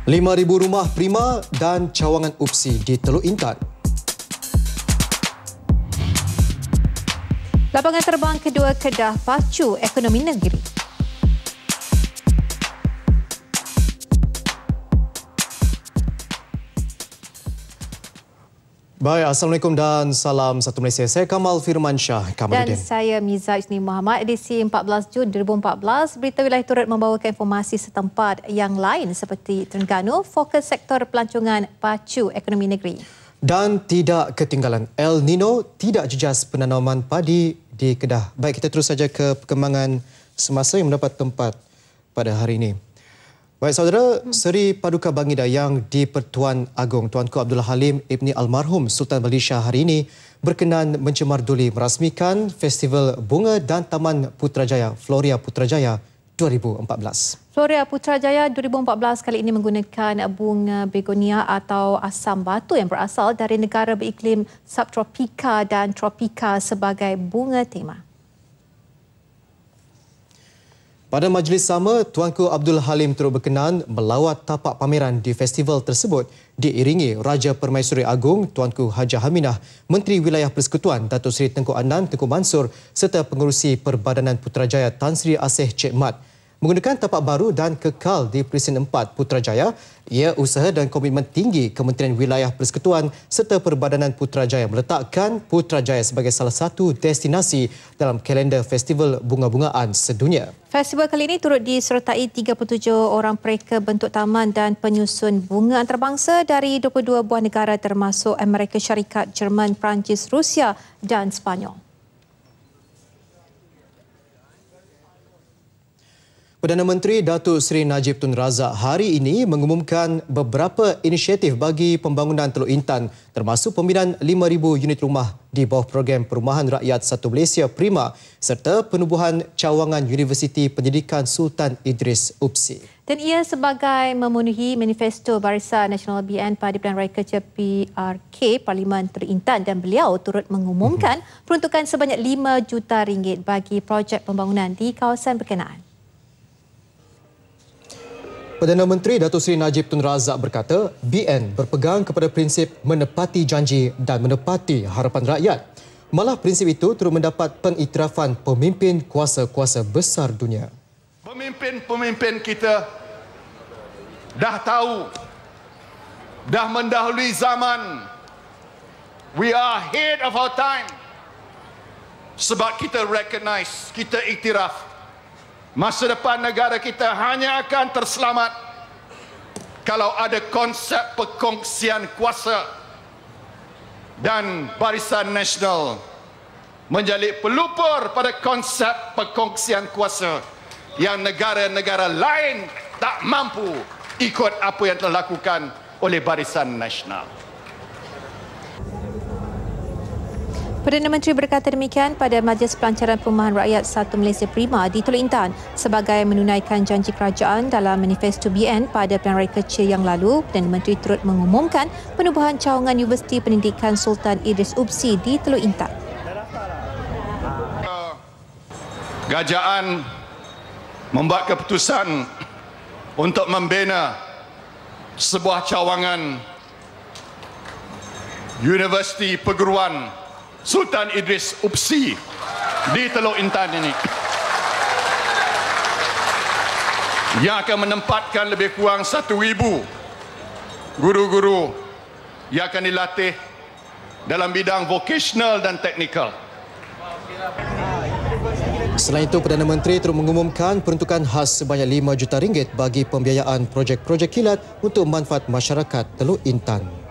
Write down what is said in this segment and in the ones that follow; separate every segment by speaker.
Speaker 1: 5,000 rumah prima dan cawangan UPSI di Teluk Intan.
Speaker 2: Lapangan terbang kedua Kedah pacu ekonomi negeri.
Speaker 1: Baik, Assalamualaikum dan salam satu Malaysia. Saya Kamal Firmansyah.
Speaker 2: Dan saya Miza Isni Muhammad. Edisi 14 Jun 2014, Berita Wilayah turut membawakan informasi setempat yang lain seperti Terengganu, fokus sektor pelancongan pacu ekonomi negeri.
Speaker 1: Dan tidak ketinggalan, El Nino tidak jejas penanaman padi di Kedah. Baik, kita terus saja ke perkembangan semasa yang mendapat tempat pada hari ini. Baik, saudara, Seri Paduka Baginda yang di-Pertuan Agong Tuanku Abdul Halim Ibni Almarhum Sultan Malaysia hari ini berkenan mencemarduli merasmikan Festival Bunga dan Taman Putrajaya Floria Putrajaya 2014.
Speaker 2: Floria Putrajaya 2014 kali ini menggunakan bunga begonia atau asam batu yang berasal dari negara beriklim subtropika dan tropika sebagai bunga tema.
Speaker 1: Pada majlis sama, Tuanku Abdul Halim turut berkenan melawat tapak pameran di festival tersebut diiringi Raja Permaisuri Agong Tuanku Hajah Haminah, Menteri Wilayah Persekutuan Datuk Seri Tengku Adnan Tengku Mansur serta Pengerusi Perbadanan Putrajaya Tan Sri Asih Cik Mat. Menggunakan tapak baru dan kekal di Presin 4 Putrajaya, ia usaha dan komitmen tinggi Kementerian Wilayah Persekutuan serta Perbadanan Putrajaya meletakkan Putrajaya sebagai salah satu destinasi dalam kalender Festival Bunga-Bungaan sedunia.
Speaker 2: Festival kali ini turut disertai 37 orang pereka bentuk taman dan penyusun bunga antarabangsa dari 22 buah negara termasuk Amerika Syarikat, Jerman, Perancis, Rusia dan Sepanyol.
Speaker 1: Perdana Menteri Datuk Seri Najib Tun Razak hari ini mengumumkan beberapa inisiatif bagi pembangunan Teluk Intan termasuk pembinaan 5,000 unit rumah di bawah program Perumahan Rakyat Satu Malaysia Prima serta penubuhan cawangan Universiti Pendidikan Sultan Idris UPSI.
Speaker 2: Dan ia sebagai memenuhi manifesto Barisan Nasional BN pada Pilihan Raya Kerja PRK Parlimen Teluk Intan dan beliau turut mengumumkan peruntukan sebanyak RM5 juta bagi projek pembangunan di kawasan berkenaan.
Speaker 1: Perdana Menteri Datuk Seri Najib Tun Razak berkata, BN berpegang kepada prinsip menepati janji dan menepati harapan rakyat. Malah prinsip itu turut mendapat pengiktirafan pemimpin kuasa-kuasa besar dunia.
Speaker 3: Pemimpin-pemimpin kita dah tahu, dah mendahului zaman. We are ahead of our time. Sebab kita recognize, kita iktiraf. Masa depan negara kita hanya akan terselamat kalau ada konsep perkongsian kuasa dan Barisan Nasional menjadi pelupur pada konsep perkongsian kuasa yang negara-negara lain tak mampu ikut apa yang telah dilakukan oleh Barisan Nasional.
Speaker 2: Perdana Menteri berkata demikian pada Majlis Pelancaran Perumahan Rakyat Satu Malaysia Prima di Teluk Intan sebagai menunaikan janji kerajaan dalam manifesto BN pada Pilihan Raya Kecil yang lalu. Perdana Menteri turut mengumumkan penubuhan cawangan Universiti Pendidikan Sultan Idris UPSI di Teluk Intan.
Speaker 3: Kerajaan membuat keputusan untuk membina sebuah cawangan Universiti Perguruan Sultan Idris UPSI di Teluk Intan ini, yang akan menempatkan lebih kurang 1,000 guru-guru yang akan dilatih dalam bidang vocational dan teknikal.
Speaker 1: Selain itu, Perdana Menteri turut mengumumkan peruntukan khas sebanyak RM5 juta bagi pembiayaan projek-projek kilat untuk manfaat masyarakat Teluk Intan.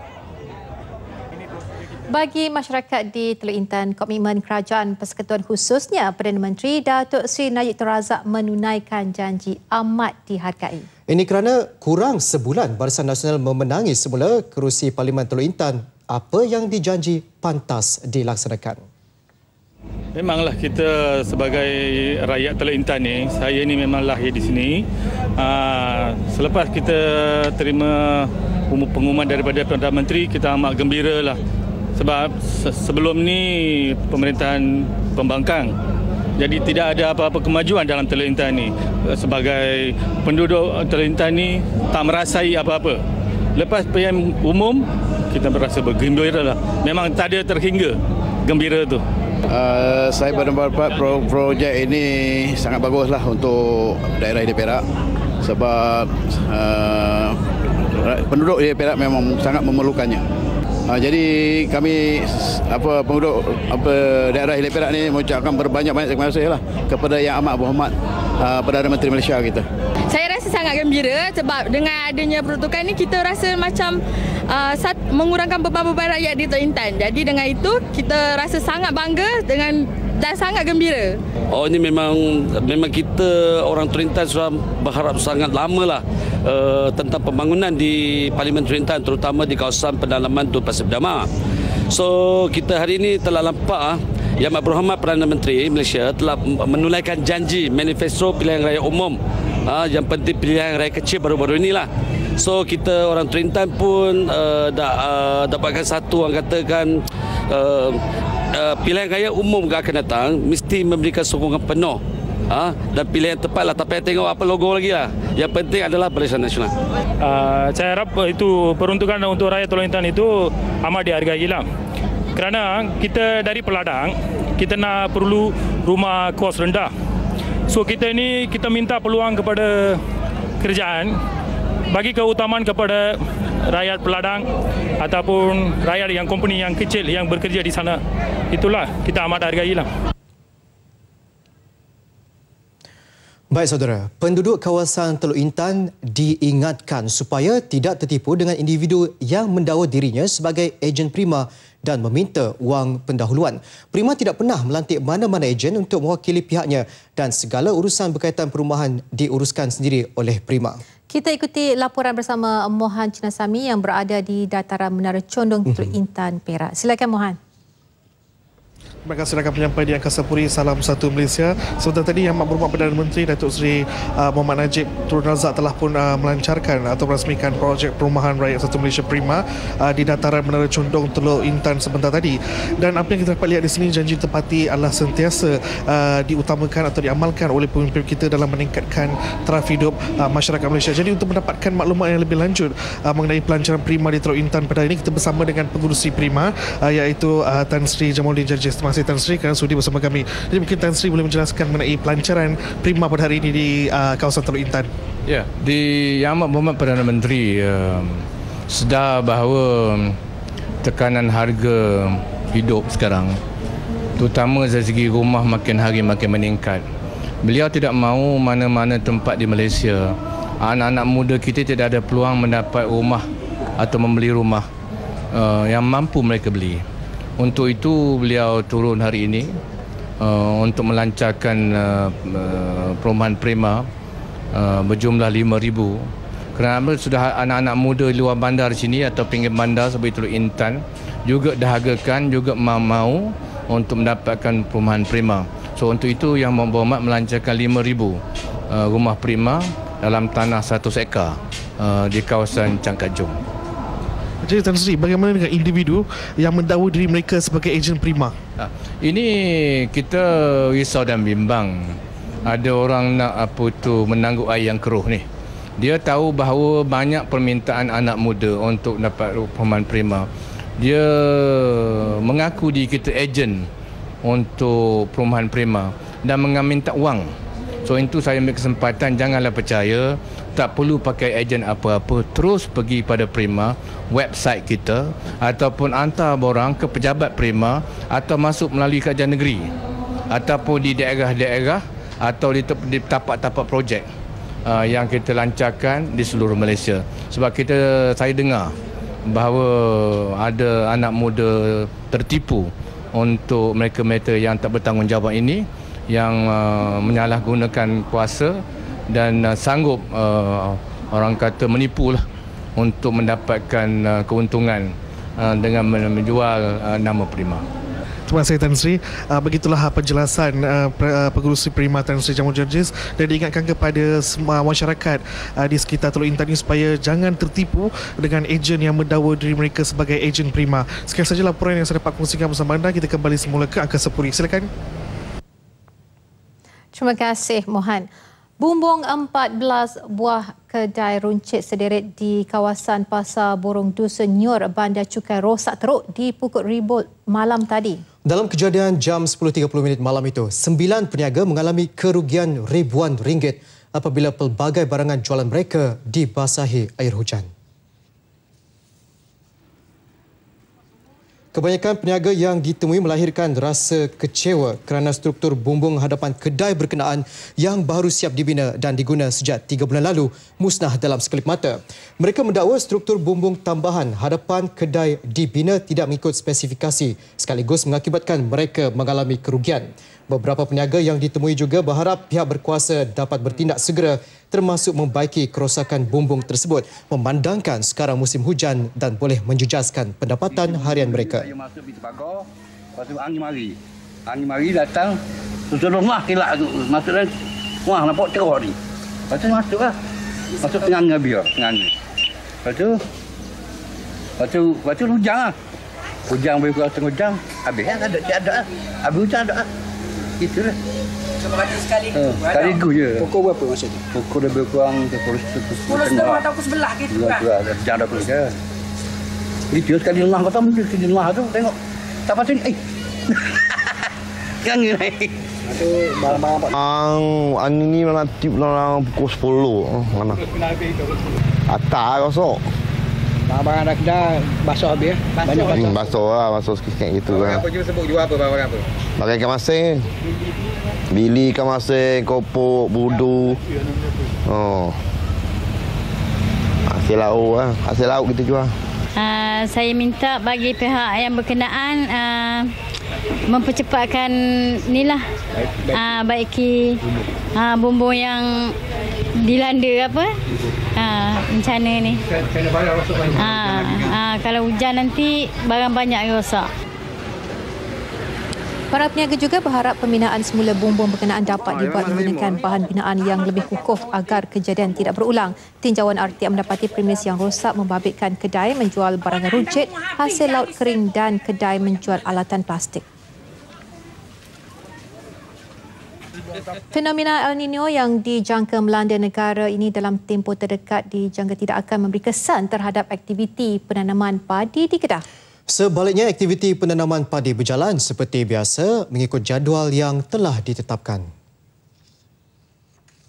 Speaker 2: Bagi masyarakat di Teluk Intan, komitmen kerajaan persekutuan khususnya Perdana Menteri Datuk Seri Najib Tun Razak menunaikan janji amat dihargai.
Speaker 1: Ini kerana kurang sebulan Barisan Nasional memenangi semula kerusi Parlimen Teluk Intan. Apa yang dijanji pantas dilaksanakan.
Speaker 4: Memanglah kita sebagai rakyat Teluk Intan ni, saya ni memang lahir di sini. Selepas kita terima pengumuman daripada Perdana Menteri, kita amat gembira lah. Sebab sebelum ni pemerintahan pembangkang Jadi tidak ada apa-apa kemajuan dalam Teluk Intan ni. Sebagai penduduk Teluk Intan ni tak merasai apa-apa. Lepas pilihan umum, kita berasa bergembira lah. Memang tak ada terhingga gembira tu.
Speaker 5: Saya berpendapat projek ini sangat baguslah untuk daerah di Perak sebab penduduk di Perak memang sangat memerlukannya. Jadi kami penduduk daerah Hilir Perak ni mengucapkan berbanyak-banyak terima kasih lah kepada Yang Amat Berhormat Perdana Menteri Malaysia kita.
Speaker 6: Saya rasa sangat gembira sebab dengan adanya peruntukan ni kita rasa macam mengurangkan beban-beban rakyat di Teluk Intan. Jadi dengan itu kita rasa sangat bangga dan sangat gembira.
Speaker 7: Oh, ini memang kita orang Teluk Intan sudah berharap sangat lama lah tentang pembangunan di Parlimen Teluk Intan, terutama di kawasan pendalaman Tun Pasir Berdamar. So kita hari ini telah nampak Yang Amat Berhormat Perdana Menteri Malaysia telah menunaikan janji manifesto pilihan raya umum. Yang penting pilihan raya kecil baru-baru inilah. So kita orang Teluk Intan pun dapatkan satu orang katakan pilihan raya umum yang akan datang mesti memberikan sokongan penuh. Dan pilihan tepat lah, tapi tengok apa logo lagi lah. Yang penting adalah Barisan Nasional.
Speaker 4: Saya harap itu peruntukan untuk rakyat Teluk Intan itu amat dihargai lah. Kerana kita dari peladang, kita nak perlu rumah kos rendah. So kita minta peluang kepada kerajaan, bagi keutamaan kepada rakyat peladang ataupun rakyat yang company yang kecil yang bekerja di sana. Itulah kita amat hargai lah.
Speaker 1: Baik saudara, penduduk kawasan Teluk Intan diingatkan supaya tidak tertipu dengan individu yang mendakwa dirinya sebagai ejen Prima dan meminta wang pendahuluan. Prima tidak pernah melantik mana-mana ejen untuk mewakili pihaknya dan segala urusan berkaitan perumahan diuruskan sendiri oleh Prima.
Speaker 2: Kita ikuti laporan bersama Mohan Chinasamy yang berada di dataran Menara Condong Teluk Intan, Perak. Silakan Mohan.
Speaker 8: Terima kasih rakan penyampai di Angkasa Puri. Salam satu Malaysia. Sebentar tadi Yang Amat Berhormat Perdana Menteri Datuk Seri Muhammad Najib Tun Razak telah pun melancarkan atau merasmikan projek perumahan rakyat satu Malaysia Prima di dataran Menara Condong Teluk Intan sebentar tadi. Dan apa yang kita dapat lihat di sini, janji tepati adalah sentiasa diutamakan atau diamalkan oleh pemimpin kita dalam meningkatkan taraf hidup masyarakat Malaysia. Jadi untuk mendapatkan maklumat yang lebih lanjut mengenai pelancaran Prima di Teluk Intan pada hari ini, kita bersama dengan pengurusi Prima iaitu Tan Sri Jamaluddin Jarjis. Terima kasih Tan Sri kerana sudi bersama kami. Jadi mungkin Tan Sri boleh menjelaskan mengenai pelancaran Prima pada hari ini di kawasan Teluk Intan.
Speaker 9: Ya, di Yang Amat Berhormat Perdana Menteri sedar bahawa tekanan harga hidup sekarang, terutama dari segi rumah, makin hari makin meningkat. Beliau tidak mahu mana-mana tempat di Malaysia anak-anak muda kita tidak ada peluang mendapat rumah atau membeli rumah yang mampu mereka beli. Untuk itu beliau turun hari ini untuk melancarkan perumahan Prima berjumlah 5,000. Kerana sudah anak-anak muda di luar bandar sini atau pinggir bandar seperti Teluk Intan juga dahagakan, juga mahu untuk mendapatkan perumahan Prima. So untuk itu Yang Amat Berhormat melancarkan 5,000 rumah Prima dalam tanah 100 ekar di kawasan Cangkajung.
Speaker 8: Jadi Tan Sri, bagaimana dengan individu yang mendakwa diri mereka sebagai ejen Prima?
Speaker 9: Ini kita risau dan bimbang. Ada orang nak menangguk air yang keruh ni. Dia tahu bahawa banyak permintaan anak muda untuk dapat perumahan Prima. Dia mengaku diri kita ejen untuk perumahan Prima dan meminta wang. So itu saya ambil kesempatan, janganlah percaya, tak perlu pakai ejen apa-apa, terus pergi pada Prima, website kita ataupun hantar borang ke pejabat Prima atau masuk melalui kerajaan negeri ataupun di daerah-daerah atau di tapak-tapak projek yang kita lancarkan di seluruh Malaysia. Sebab saya dengar bahawa ada anak muda tertipu untuk mereka-mereka yang tak bertanggungjawab ini, yang menyalahgunakan kuasa dan sanggup orang kata menipulah untuk mendapatkan keuntungan dengan menjual nama Prima.
Speaker 8: Terima kasih Tan Sri. Begitulah penjelasan pengurusi Prima Tan Sri Jamaluddin Jarjis, dan diingatkan kepada semua masyarakat di sekitar Teluk Intan ini supaya jangan tertipu dengan ejen yang mendakwa diri mereka sebagai ejen Prima. Sekian saja laporan yang saya dapat kongsikan bersama anda. Kita kembali semula ke Angkasa Puri. Silakan.
Speaker 2: Terima kasih, Mohan. Bumbung 14 buah kedai runcit sederet di kawasan Pasar Borong Dusun Nyur, Bandar Cukai rosak teruk di Pukul Ribut malam tadi. Dalam kejadian jam 10.30 malam itu, 9 peniaga mengalami kerugian ribuan ringgit apabila pelbagai barangan jualan mereka dibasahi air hujan. Kebanyakan peniaga yang ditemui melahirkan rasa kecewa kerana struktur bumbung hadapan kedai berkenaan yang baru siap dibina dan diguna sejak 3 bulan lalu musnah dalam sekelip mata. Mereka mendakwa struktur bumbung tambahan hadapan kedai dibina tidak mengikut spesifikasi sekaligus mengakibatkan mereka mengalami kerugian. Beberapa peniaga yang ditemui juga berharap pihak berkuasa dapat bertindak segera termasuk membaiki kerosakan bumbung tersebut memandangkan sekarang musim hujan dan boleh menjejaskan pendapatan harian mereka.
Speaker 10: Masuk pintu pagar, lepas tu angin mari. Angin mari datang, tutup rumah kilak tu. Masuk dalam, wah nampak cerah ni. Lepas tu masuk lah. Masuk tengah biar, tengah ni. Lepas tu hujan lah. Hujan boleh kurang setengah jam. Habis kan ada, tak ada lah. Habis hujan ada lah. Itulah.
Speaker 11: Berarti
Speaker 10: Sekaligus je.
Speaker 11: Pukul berapa masa tu?
Speaker 10: Pukul lebih kurang 10
Speaker 11: setengah atau pukul 11 gitu kan?
Speaker 10: Jangan dah kerja. Itu sekali rumah kata mungkin sekali rumah tu tengok. Tak pasti Yang ni naik.
Speaker 11: Itu barang-barang apa?
Speaker 12: Angin ni memang tip dalam pukul 10. Mana? Atas kosong.
Speaker 11: Barang-barang dah kedai basuh habis ya? Banyak basuh.
Speaker 12: Basuh lah, basuh sikit gitu kan.
Speaker 11: Apa je sebut jual apa barang-barang apa?
Speaker 12: Barang ikan masin. Bili ikan masin, kopok, budu. Hasil lauk lah. Hasil lauk kita jual.
Speaker 13: Saya minta bagi pihak yang berkenaan mempercepatkan inilah baiki bumbung yang dilanda apa bencana ni. Kalau hujan nanti barang banyak rosak.
Speaker 2: Para peniaga juga berharap pembinaan semula bumbung berkenaan dapat dibuat menggunakan bahan binaan yang lebih kukuh agar kejadian tidak berulang. Tinjauan RTM mendapati premis yang rosak membabitkan kedai menjual barangan runcit, hasil laut kering dan kedai menjual alatan plastik. Fenomena El Nino yang dijangka melanda negara ini dalam tempoh terdekat dijangka tidak akan memberi kesan terhadap aktiviti penanaman padi di Kedah.
Speaker 1: Sebaliknya, aktiviti penanaman padi berjalan seperti biasa mengikut jadual yang telah ditetapkan.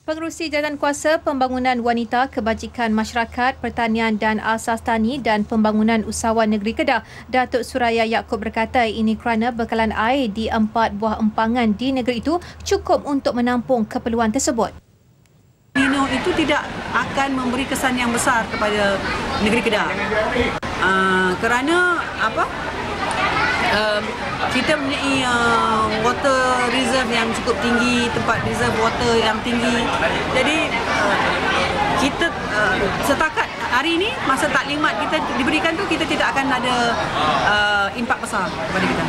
Speaker 2: Pengerusi Jadualkuasa Pembangunan Wanita, Kebajikan Masyarakat, Pertanian dan Asas Tani dan Pembangunan Usahawan Negeri Kedah, Datuk Suraya Yaakob berkata ini kerana bekalan air di 4 buah empangan di negeri itu cukup untuk menampung keperluan tersebut.
Speaker 14: Nino itu tidak akan memberi kesan yang besar kepada negeri Kedah. Kerana kita mempunyai water reserve yang cukup tinggi, tempat reserve water yang tinggi. Jadi kita setakat hari ini masa taklimat kita diberikan tu kita tidak akan ada impak besar kepada kita.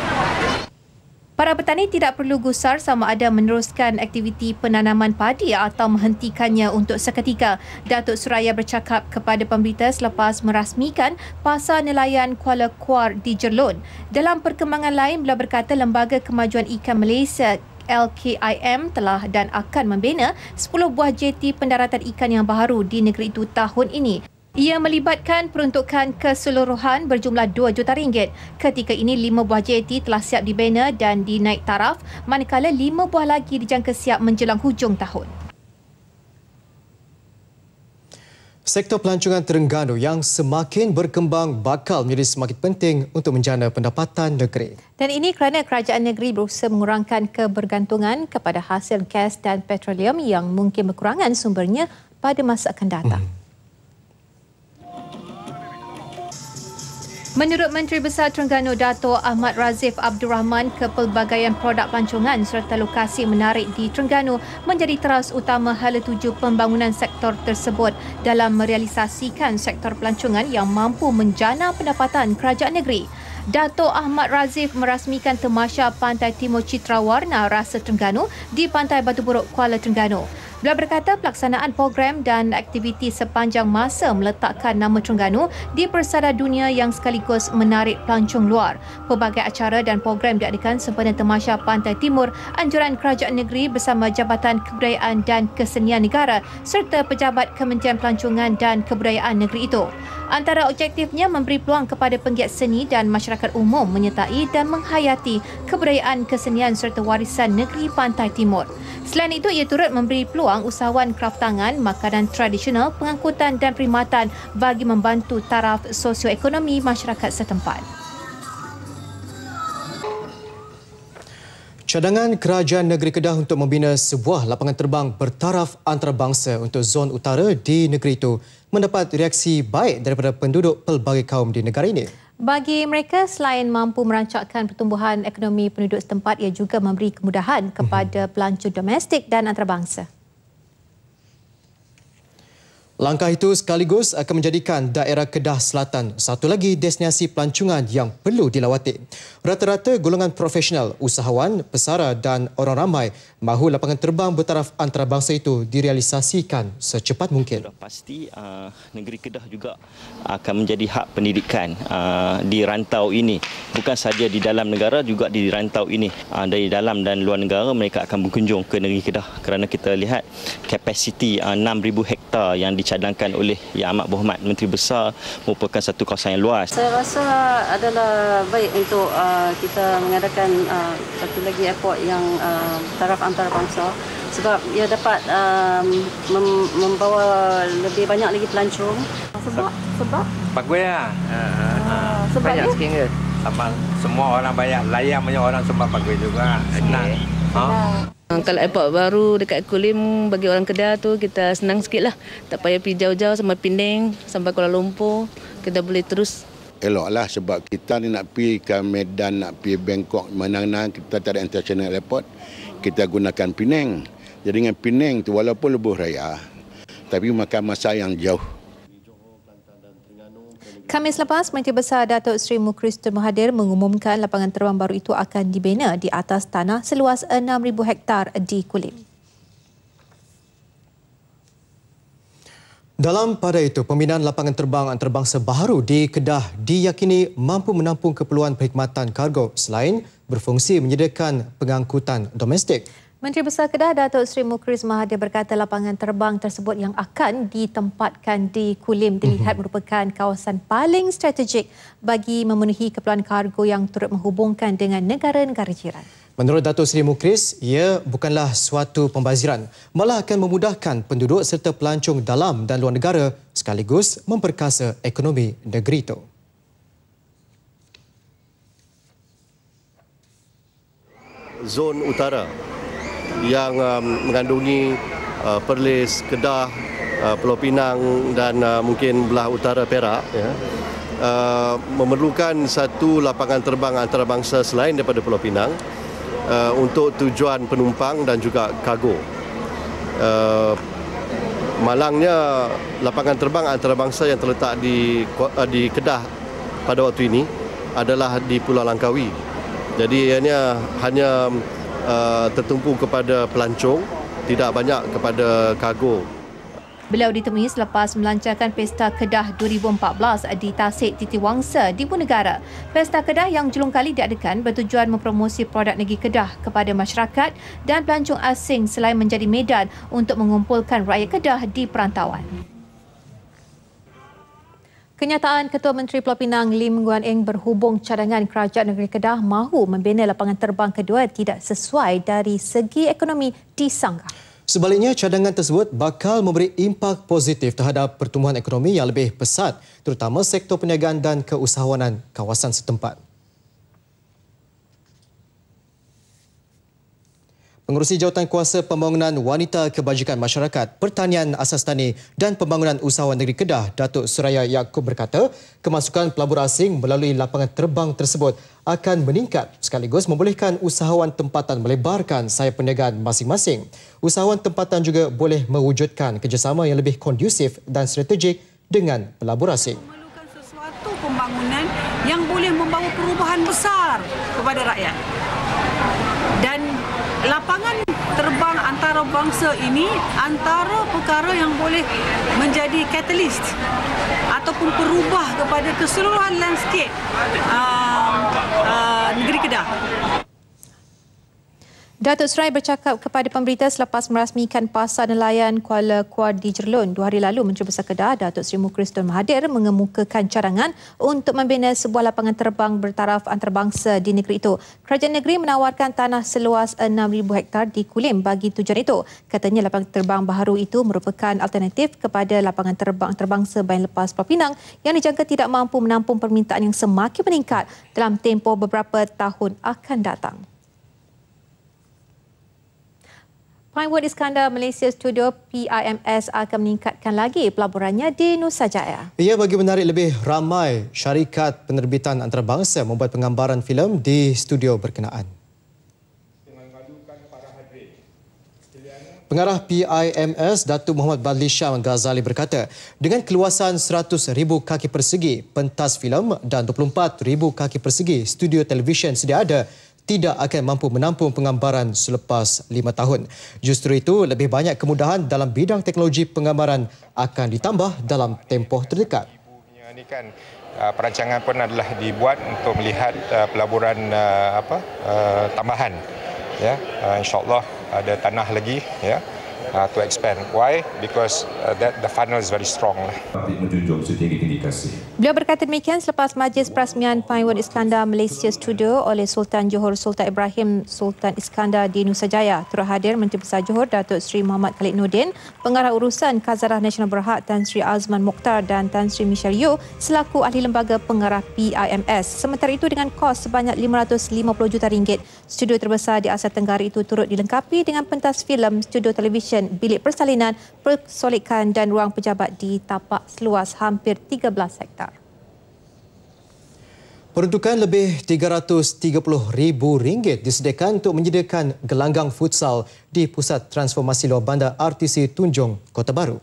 Speaker 2: Para petani tidak perlu gusar sama ada meneruskan aktiviti penanaman padi atau menghentikannya untuk seketika. Datuk Suraya bercakap kepada pemberita selepas merasmikan Pasar Nelayan Kuala Kuar di Jerlun. Dalam perkembangan lain, beliau berkata Lembaga Kemajuan Ikan Malaysia LKIM telah dan akan membina 10 buah jeti pendaratan ikan yang baru di negeri itu tahun ini. Ia melibatkan peruntukan keseluruhan berjumlah RM2 juta. Ketika ini 5 buah jeti telah siap dibina dan dinaik taraf, manakala 5 buah lagi dijangka siap menjelang hujung tahun.
Speaker 1: Sektor pelancongan Terengganu yang semakin berkembang bakal menjadi semakin penting untuk menjana pendapatan negeri.
Speaker 2: Dan ini kerana kerajaan negeri berusaha mengurangkan kebergantungan kepada hasil gas dan petroleum yang mungkin berkurangan sumbernya pada masa akan datang. Menurut Menteri Besar Terengganu Dato' Ahmad Razif Abdul Rahman, kepelbagaian produk pelancongan serta lokasi menarik di Terengganu menjadi teras utama hala tuju pembangunan sektor tersebut dalam merealisasikan sektor pelancongan yang mampu menjana pendapatan kerajaan negeri. Dato' Ahmad Razif merasmikan Temasya Pantai Timur Citra Warna Rasa Terengganu di Pantai Batu Buruk, Kuala Terengganu. Beliau berkata pelaksanaan program dan aktiviti sepanjang masa meletakkan nama Terengganu di persada dunia yang sekaligus menarik pelancong luar. Pelbagai acara dan program diadakan sempena Tamasya Pantai Timur anjuran Kerajaan Negeri bersama Jabatan Kebudayaan dan Kesenian Negara serta pejabat Kementerian Pelancongan dan Kebudayaan negeri itu. Antara objektifnya memberi peluang kepada penggiat seni dan masyarakat umum menyertai dan menghayati kebudayaan kesenian serta warisan negeri Pantai Timur. Selain itu, ia turut memberi peluang usahawan kraftangan, makanan tradisional, pengangkutan dan perkhidmatan bagi membantu taraf sosioekonomi masyarakat setempat.
Speaker 1: Cadangan Kerajaan Negeri Kedah untuk membina sebuah lapangan terbang bertaraf antarabangsa untuk zon utara di negeri itu mendapat reaksi baik daripada penduduk pelbagai kaum di negara ini.
Speaker 2: Bagi mereka, selain mampu merancakkan pertumbuhan ekonomi penduduk setempat, ia juga memberi kemudahan kepada pelancong domestik dan antarabangsa.
Speaker 1: Langkah itu sekaligus akan menjadikan daerah Kedah Selatan satu lagi destinasi pelancongan yang perlu dilawati. Rata-rata golongan profesional, usahawan, pesara dan orang ramai mahu lapangan terbang bertaraf antarabangsa itu direalisasikan secepat mungkin.
Speaker 15: Pasti negeri Kedah juga akan menjadi hak pendidikan di rantau ini. Bukan sahaja di dalam negara, juga di rantau ini. Dari dalam dan luar negara mereka akan berkunjung ke negeri Kedah kerana kita lihat kapasiti 6,000 hektar yang dicadangkan oleh Yang Amat Berhormat Menteri Besar merupakan satu kawasan yang luas.
Speaker 16: Saya rasa adalah baik untuk kita mengadakan satu lagi airport yang taraf antarabangsa sebab ia dapat membawa lebih banyak lagi pelancong. Sebab?
Speaker 17: Bagus lah. Banyak sikit ke? Sama semua orang banyak layan banyak orang semua bagus juga. Senang.
Speaker 18: Kalau airport baru dekat Kulim bagi orang Kedah tu kita senang sikit lah. Tak payah pergi jauh-jauh sampai Penang, sampai Kuala Lumpur. Kita boleh terus.
Speaker 5: Eloklah sebab kita ni nak pergi ke Medan, nak pergi Bangkok, mana-mana kita tak ada international airport. Kita gunakan Penang. Jadi dengan Penang tu walaupun lebuh raya, tapi makan masa yang jauh.
Speaker 2: Khamis lepas, Menteri Besar Datuk Seri Mukhriz Tun Mahathir mengumumkan lapangan terbang baru itu akan dibina di atas tanah seluas 6,000 hektar di Kulim.
Speaker 1: Dalam pada itu, pembinaan lapangan terbang antarabangsa baharu di Kedah diyakini mampu menampung keperluan perkhidmatan kargo selain berfungsi menyediakan pengangkutan domestik.
Speaker 2: Menteri Besar Kedah Datuk Seri Mukhriz Mahathir berkata lapangan terbang tersebut yang akan ditempatkan di Kulim dilihat merupakan kawasan paling strategik bagi memenuhi keperluan kargo yang turut menghubungkan dengan negara-negara jiran.
Speaker 1: Menurut Datuk Seri Mukhriz, ia bukanlah suatu pembaziran, malah akan memudahkan penduduk serta pelancong dalam dan luar negara sekaligus memperkasa ekonomi negeri itu.
Speaker 19: Zon utara yang mengandungi Perlis, Kedah, Pulau Pinang dan mungkin belah utara Perak memerlukan satu lapangan terbang antarabangsa selain daripada Pulau Pinang untuk tujuan penumpang dan juga kargo. Malangnya lapangan terbang antarabangsa yang terletak di Kedah pada waktu ini adalah di Pulau Langkawi. Jadi ianya hanya tertumpu kepada pelancong, tidak banyak kepada kargo.
Speaker 2: Beliau ditemui selepas melancarkan Pesta Kedah 2014 di Tasik Titi Wangsa di Ibu Negara. Pesta Kedah yang julung kali diadakan bertujuan mempromosi produk negeri Kedah kepada masyarakat dan pelancong asing selain menjadi medan untuk mengumpulkan rakyat Kedah di perantauan. Kenyataan Ketua Menteri Pulau Pinang Lim Guan Eng berhubung cadangan Kerajaan Negeri Kedah mahu membina lapangan terbang kedua tidak sesuai dari segi ekonomi disanggah.
Speaker 1: Sebaliknya, cadangan tersebut bakal memberi impak positif terhadap pertumbuhan ekonomi yang lebih pesat, terutama sektor perniagaan dan keusahawanan kawasan setempat. Pengerusi Jawatan Kuasa Pembangunan Wanita Kebajikan Masyarakat, Pertanian Asas Tani dan Pembangunan Usahawan Negeri Kedah, Datuk Suraya Yaakob berkata, kemasukan pelabur asing melalui lapangan terbang tersebut akan meningkat sekaligus membolehkan usahawan tempatan melebarkan sayap perniagaan masing-masing. Usahawan tempatan juga boleh mewujudkan kerjasama yang lebih kondusif dan strategik dengan pelabur asing.
Speaker 14: Memerlukan sesuatu pembangunan yang boleh membawa perubahan besar kepada rakyat. Dan lapangan terbang antara antarabangsa ini antara perkara yang boleh menjadi catalyst ataupun perubah kepada keseluruhan landscape negeri Kedah.
Speaker 2: Datuk Seri bercakap kepada pemberita selepas merasmikan Pasar Nelayan Kuala Kuar di Jerlun 2 hari lalu. Menteri Besar Kedah, Datuk Seri Mukris Tun Mahathir mengemukakan cadangan untuk membina sebuah lapangan terbang bertaraf antarabangsa di negeri itu. Kerajaan negeri menawarkan tanah seluas 6,000 hektar di Kulim bagi tujuan itu. Katanya lapangan terbang baharu itu merupakan alternatif kepada lapangan terbang antarabangsa Bayan Lepas Pulau Pinang yang dijangka tidak mampu menampung permintaan yang semakin meningkat dalam tempoh beberapa tahun akan datang. Pinewood Iskandar Malaysia Studio PIMS akan meningkatkan lagi pelaburannya di Nusajaya.
Speaker 1: Ia bagi menarik lebih ramai syarikat penerbitan antarabangsa membuat penggambaran filem di studio berkenaan. Pengarah PIMS Datuk Muhammad Badli Shah Ghazali berkata, dengan keluasan 100,000 kaki persegi pentas filem dan 24,000 kaki persegi studio televisyen sedia ada, tidak akan mampu menampung penggambaran selepas 5 tahun. Justru itu, lebih banyak kemudahan dalam bidang teknologi penggambaran akan ditambah dalam tempoh terdekat.
Speaker 20: Ini kan perancangan pun adalah dibuat untuk melihat pelaburan tambahan. Ya, insya-Allah ada tanah lagi ya to expand. Why? Because the funnel is very strong.
Speaker 2: Menjunjung setinggi-tinggi kasih. Beliau berkata demikian selepas majlis perasmian Pinewood Iskandar Malaysia Studio oleh Sultan Johor Sultan Ibrahim Sultan Iskandar di Nusajaya. Turut hadir Menteri Besar Johor Datuk Seri Muhammad Khalid Nordin, Pengarah Urusan Khazanah Nasional Berhad Tan Sri Azman Mokhtar dan Tan Sri Michelle Yeoh selaku ahli lembaga pengarah PIMS. Sementara itu dengan kos sebanyak RM550 juta, studio terbesar di Asia Tenggara itu turut dilengkapi dengan pentas filem, studio televisyen, bilik persalinan, persolikan dan ruang pejabat di tapak seluas hampir 13 hektar.
Speaker 1: Peruntukan lebih RM330,000 disediakan untuk menyediakan gelanggang futsal di Pusat Transformasi Luar Bandar RTC Tunjung, Kota Baru.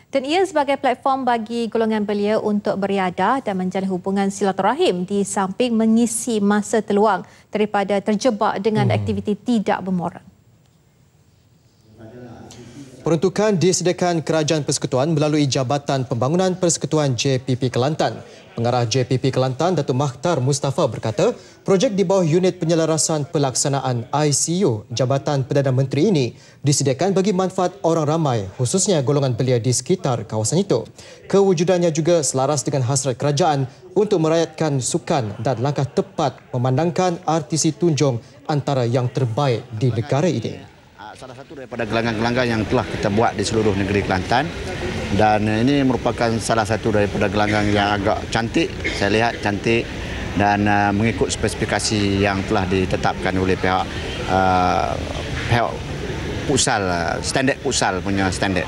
Speaker 2: Dan ia sebagai platform bagi golongan belia untuk beriadah dan menjalin hubungan silaturahim di samping mengisi masa terluang daripada terjebak dengan aktiviti tidak bermoral.
Speaker 1: Peruntukan disediakan Kerajaan Persekutuan melalui Jabatan Pembangunan Persekutuan JPP Kelantan. Pengarah JPP Kelantan, Datuk Makhtar Mustafa berkata, projek di bawah Unit Penyelarasan Pelaksanaan ICU Jabatan Perdana Menteri ini disediakan bagi manfaat orang ramai, khususnya golongan belia di sekitar kawasan itu. Kewujudannya juga selaras dengan hasrat kerajaan untuk merakyatkan sukan dan langkah tepat memandangkan RTC Tunjung antara yang terbaik di negara ini.
Speaker 5: Salah satu daripada gelanggang-gelanggang yang telah kita buat di seluruh negeri Kelantan, dan ini merupakan salah satu daripada gelanggang yang agak cantik, saya lihat cantik dan mengikut spesifikasi yang telah ditetapkan oleh pihak futsal, standard futsal punya standard.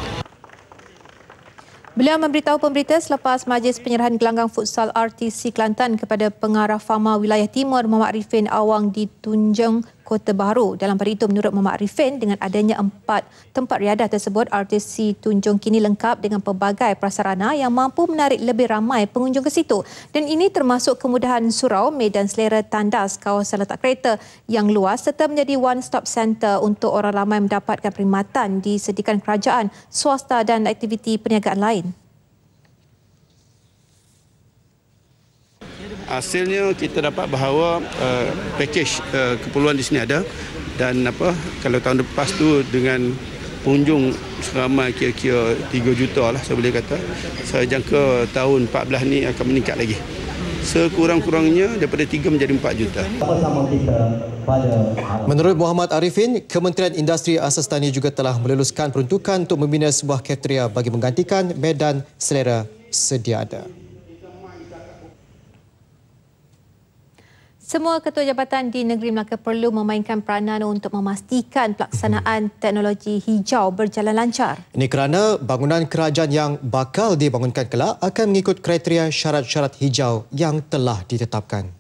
Speaker 2: Beliau memberitahu pemberita selepas majlis penyerahan gelanggang futsal RTC Kelantan kepada Pengarah Fama Wilayah Timur Muhammad Arifin Awang di Tunjung, Kota Baru. Dalam pada itu, menurut Muhammad Arifin, dengan adanya 4 tempat riadah tersebut, RTC Tunjung kini lengkap dengan pelbagai prasarana yang mampu menarik lebih ramai pengunjung ke situ. Dan ini termasuk kemudahan surau, medan selera tandas, kawasan letak kereta yang luas serta menjadi one-stop center untuk orang ramai mendapatkan perkhidmatan disediakan kerajaan, swasta dan aktiviti perniagaan lain.
Speaker 5: Hasilnya kita dapat bahawa package keperluan di sini ada, dan kalau tahun lepas tu dengan pengunjung seramai kira-kira 3 juta lah saya boleh kata, saya jangka tahun 14 ni akan meningkat lagi. Sekurang-kurangnya daripada 3 menjadi 4 juta.
Speaker 1: Menurut Muhammad Arifin, Kementerian Industri Asas Tani juga telah meluluskan peruntukan untuk membina sebuah kafeteria bagi menggantikan medan selera sedia ada.
Speaker 2: Semua ketua jabatan di negeri Melaka perlu memainkan peranan untuk memastikan pelaksanaan teknologi hijau berjalan lancar.
Speaker 1: Ini kerana bangunan kerajaan yang bakal dibangunkan kelak akan mengikut kriteria syarat-syarat hijau yang telah ditetapkan.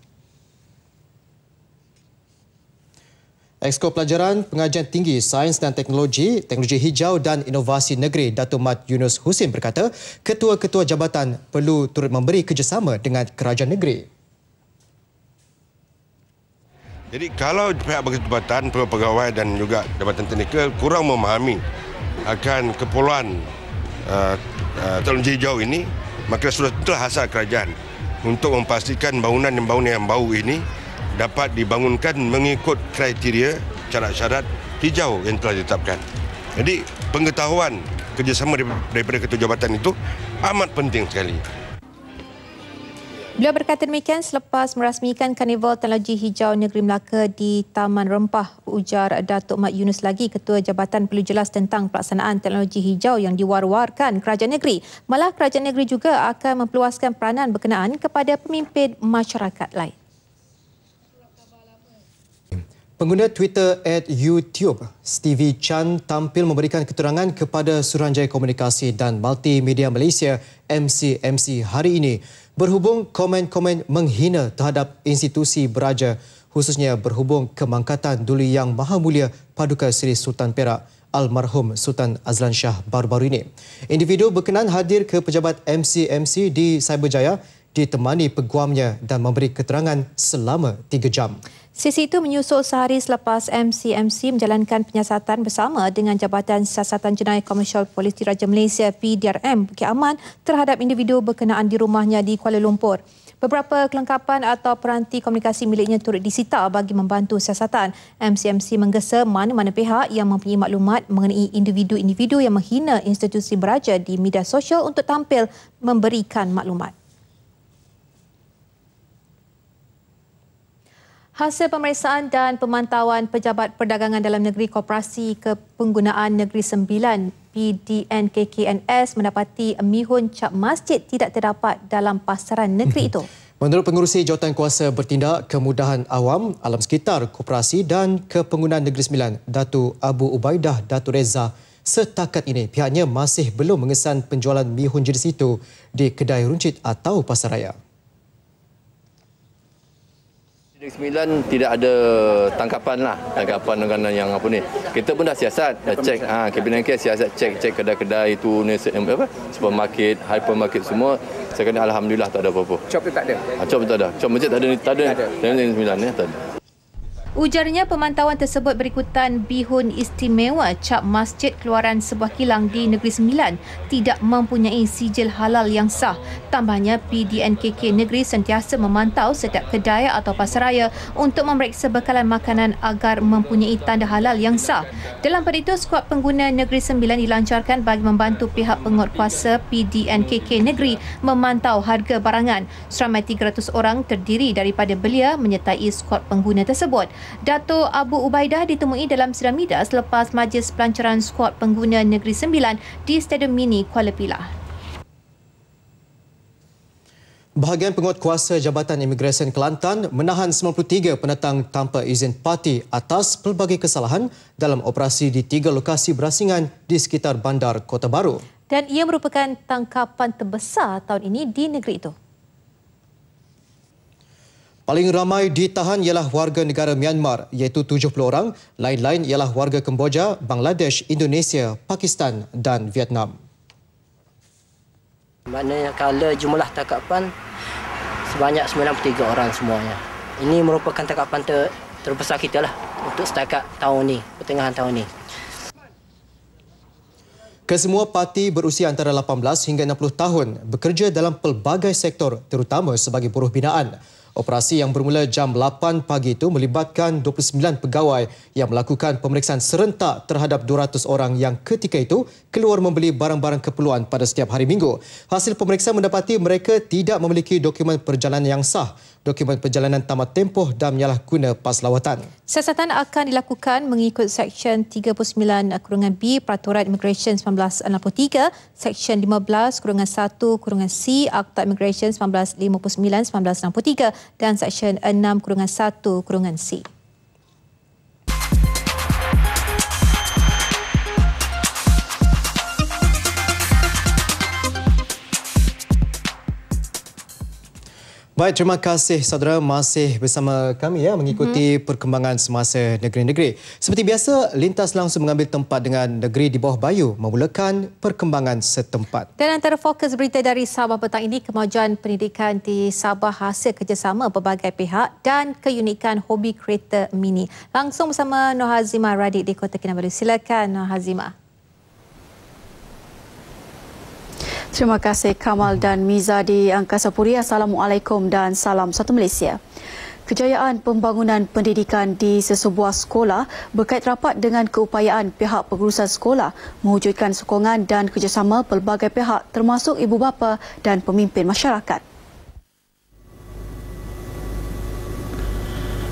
Speaker 1: Exko Pelajaran Pengajian Tinggi Sains dan Teknologi Hijau dan Inovasi Negeri Datuk Mat Yunus Husin berkata, ketua-ketua jabatan perlu turut memberi kerjasama dengan kerajaan negeri.
Speaker 21: Jadi kalau pihak berketempatan, pegawai dan juga Jabatan Teknikal kurang memahami akan keperluan teknologi hijau ini, maka sudah tentulah hasrat kerajaan untuk memastikan bangunan yang baru ini dapat dibangunkan mengikut kriteria syarat-syarat hijau yang telah ditetapkan. Jadi pengetahuan kerjasama daripada ketua jabatan itu amat penting sekali.
Speaker 2: Beliau berkata demikian selepas merasmikan Karnival Teknologi Hijau Negeri Melaka di Taman Rempah. Ujar Datuk Mat Yunus lagi, Ketua Jabatan perlu jelas tentang pelaksanaan teknologi hijau yang diwar-warkan kerajaan negeri. Malah kerajaan negeri juga akan memperluaskan peranan berkenaan kepada pemimpin masyarakat lain. Pengguna Twitter @YouTube Stevie Chan tampil memberikan keterangan kepada Suruhanjaya Komunikasi dan Multimedia Malaysia MCMC hari ini berhubung komen-komen menghina terhadap institusi beraja, khususnya berhubung kemangkatan Duli Yang Maha Mulia Paduka Seri Sultan Perak almarhum Sultan Azlan Shah baru-baru ini. Individu berkenan hadir ke pejabat MCMC di Cyberjaya ditemani peguamnya dan memberi keterangan selama 3 jam. Sesi itu menyusul sehari selepas MCMC menjalankan penyiasatan bersama dengan Jabatan Siasatan Jenayah Komersial Polis Diraja Malaysia PDRM Bukit Aman terhadap individu berkenaan di rumahnya di Kuala Lumpur. Beberapa kelengkapan atau peranti komunikasi miliknya turut disita bagi membantu siasatan. MCMC menggesa mana-mana pihak yang mempunyai maklumat mengenai individu-individu yang menghina institusi beraja di media sosial untuk tampil memberikan maklumat. Hasil pemeriksaan dan pemantauan Pejabat Perdagangan Dalam Negeri Koperasi Kepenggunaan Negeri Sembilan PDNKKNS mendapati mihun cap masjid tidak terdapat dalam pasaran negeri itu. Menurut Pengerusi Jawatan Kuasa Bertindak Kemudahan Awam, Alam Sekitar, Koperasi dan Kepenggunaan Negeri Sembilan, Datu Abu Ubaidah Datu Reza, setakat ini pihaknya masih belum mengesan penjualan mihun jenis itu di kedai runcit atau pasaraya.
Speaker 22: Negeri Sembilan tidak ada tangkapan dengan yang apa ni. Kita pun dah siasat, dah cek. Kabinet siasat cek kedai-kedai itu, supermarket, hypermarket semua. Sekarang alhamdulillah tak ada apa-apa.
Speaker 11: Cop tu tak ada.
Speaker 22: Cop tak ada. Cop masjid tak ada. Negeri Sembilan ni tak ada.
Speaker 2: Ujarnya pemantauan tersebut berikutan bihun istimewa cap masjid keluaran sebuah kilang di Negeri Sembilan tidak mempunyai sijil halal yang sah. Tambahnya, PDNKK Negeri sentiasa memantau setiap kedai atau pasaraya untuk memeriksa bekalan makanan agar mempunyai tanda halal yang sah. Dalam pada itu, skuad pengguna Negeri Sembilan dilancarkan bagi membantu pihak penguatkuasa PDNKK Negeri memantau harga barangan. Seramai 300 orang terdiri daripada belia menyertai skuad pengguna tersebut. Dato' Abu Ubaidah ditemui dalam sidang media selepas majlis pelancaran skuad pengguna Negeri Sembilan di Stadium Mini Kuala Pilah. Bahagian Penguatkuasa Jabatan Imigresen Kelantan menahan 93 pendatang tanpa izin parti atas pelbagai kesalahan dalam operasi di 3 lokasi berasingan di sekitar bandar Kota Baru. Dan ia merupakan tangkapan terbesar tahun ini di negeri itu. Paling ramai ditahan ialah warga negara Myanmar iaitu 70 orang, lain-lain ialah warga Kemboja, Bangladesh, Indonesia, Pakistan dan Vietnam.
Speaker 23: Maknanya kalau jumlah tangkapan sebanyak 93 orang semuanya. Ini merupakan tangkapan terbesar kita lah untuk setakat tahun ni, pertengahan tahun ni. Kesemua parti berusia antara 18 hingga 60 tahun bekerja dalam pelbagai sektor terutama sebagai buruh binaan. Operasi yang bermula jam 8 pagi itu melibatkan 29 pegawai yang melakukan pemeriksaan serentak terhadap 200 orang yang ketika itu keluar membeli barang-barang keperluan pada setiap hari Minggu. Hasil pemeriksaan mendapati mereka tidak memiliki dokumen perjalanan yang sah, dokumen perjalanan tamat tempoh dan menyalahguna pas lawatan. Siasatan akan dilakukan mengikut Seksyen 39-B Peraturan Immigration 1963, Seksyen 15-1-C Akta Immigration 1959-1963 dan Seksyen 6-1-C.
Speaker 1: Baik, terima kasih saudara masih bersama kami mengikuti perkembangan semasa negeri-negeri. Seperti biasa, Lintas langsung mengambil tempat dengan negeri di bawah bayu memulakan perkembangan setempat.
Speaker 2: Dan antara fokus berita dari Sabah petang ini, kemajuan pendidikan di Sabah hasil kerjasama pelbagai pihak dan keunikan hobi kereta mini. Langsung bersama Nur Hazimah Radik di Kota Kinabalu. Silakan Nur Hazimah.
Speaker 3: Terima kasih Kamal dan Miza di Angkasa Puri. Assalamualaikum dan salam satu Malaysia. Kejayaan pembangunan pendidikan di sesebuah sekolah berkait rapat dengan keupayaan pihak pengurusan sekolah mewujudkan sokongan dan kerjasama pelbagai pihak termasuk ibu bapa dan pemimpin masyarakat.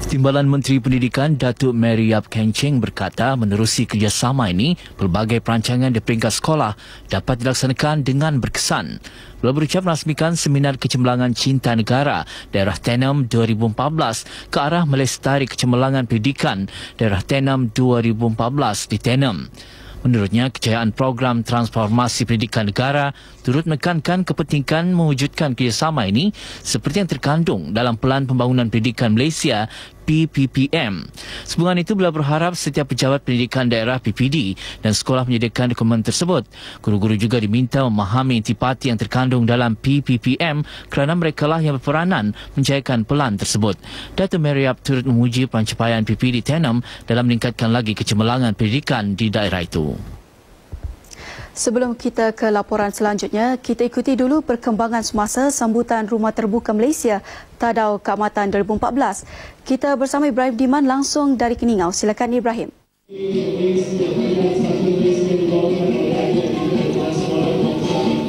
Speaker 6: Timbalan Menteri Pendidikan Datuk Mary Yap Keng Cheng berkata menerusi kerjasama ini, pelbagai perancangan di peringkat sekolah dapat dilaksanakan dengan berkesan. Beliau berucap merasmikan Seminar Kecemerlangan Cinta Negara Daerah Tenem 2014 ke arah melestari kecemerlangan pendidikan Daerah Tenem 2014 di Tenem. Menurutnya, kejayaan program transformasi pendidikan negara turut menekankan kepentingan mewujudkan kerjasama ini seperti yang terkandung dalam Pelan Pembangunan Pendidikan Malaysia PPPM. Sehubungan itu, beliau berharap setiap pejabat pendidikan daerah PPD dan sekolah menyediakan dokumen tersebut. Guru-guru juga diminta memahami intipati yang terkandung dalam PPPM kerana merekalah yang berperanan menjayakan pelan tersebut. Datuk Mary Yap turut memuji pencapaian PPD Tenem dalam meningkatkan lagi kecemerlangan pendidikan di daerah itu.
Speaker 3: Sebelum kita ke laporan selanjutnya, kita ikuti dulu perkembangan semasa sambutan Rumah Terbuka Malaysia Tadau Keamatan 2014. Kita bersama Ibrahim Diman langsung dari Keningau. Silakan Ibrahim.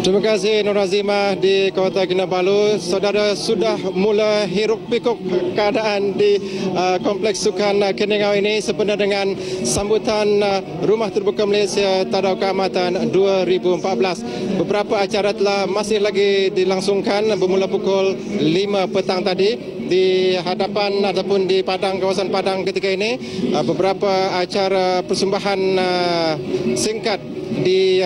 Speaker 7: Terima kasih Nur Hazimah di Kota Kinabalu. Saudara sudah mula hiruk pikuk keadaan di Kompleks Sukan Keningau ini sempena dengan sambutan Rumah Terbuka Malaysia Tadau Keamatan 2014. Beberapa acara telah masih lagi dilangsungkan bermula pukul 5 petang tadi di hadapan ataupun di Padang, kawasan Padang ketika ini. Beberapa acara persembahan singkat di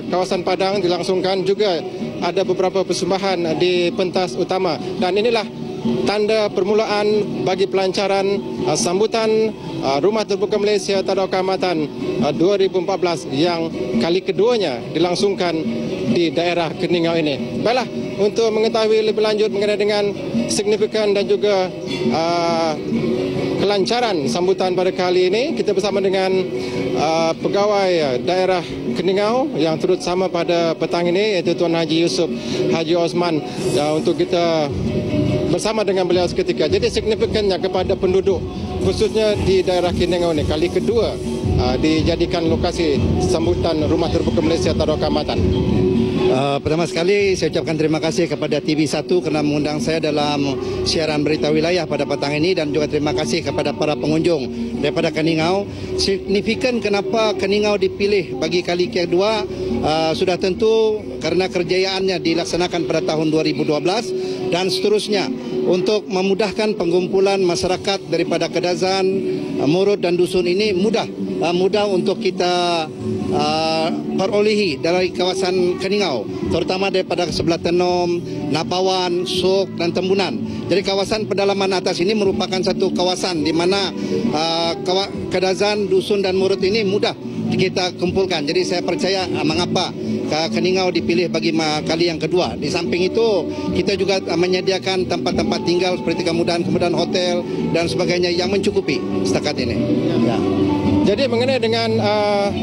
Speaker 7: kawasan Padang dilangsungkan, juga ada beberapa persembahan di pentas utama, dan inilah tanda permulaan bagi pelancaran sambutan Rumah Terbuka Malaysia Tadau Keamatan 2014 yang kali keduanya dilangsungkan di daerah Keningau ini. Baiklah, untuk mengetahui lebih lanjut mengenai dengan signifikan dan juga kelancaran sambutan pada kali ini, kita bersama dengan pegawai daerah Keningau yang turut sama pada petang ini, iaitu Tuan Haji Yusuf Haji Osman, untuk kita bersama dengan beliau seketika. Jadi signifikannya kepada penduduk khususnya di daerah Keningau ini, kali kedua dijadikan lokasi sambutan Rumah Terbuka Malaysia Tadau Keamatan.
Speaker 24: Pertama sekali saya ucapkan terima kasih kepada TV1 kerana mengundang saya dalam siaran berita wilayah pada petang ini, dan juga terima kasih kepada para pengunjung daripada Keningau. Signifikan kenapa Keningau dipilih bagi kali kedua sudah tentu kerana kerjayaannya dilaksanakan pada tahun 2012 dan seterusnya untuk memudahkan pengumpulan masyarakat daripada Kedazan, Murud dan Dusun ini mudah untuk kita perolehi dari kawasan Keningau, terutama daripada sebelah Tenom, Napawan, Sok dan Tembunan. Jadi kawasan pedalaman atas ini merupakan satu kawasan di mana Kedazan, Dusun dan Murud ini mudah kita kumpulkan. Jadi saya percaya mengapa Keningau dipilih bagi kali yang kedua. Di samping itu, kita juga menyediakan tempat-tempat tinggal seperti kemudahan hotel dan sebagainya yang mencukupi setakat ini. Ya.
Speaker 7: Jadi mengenai dengan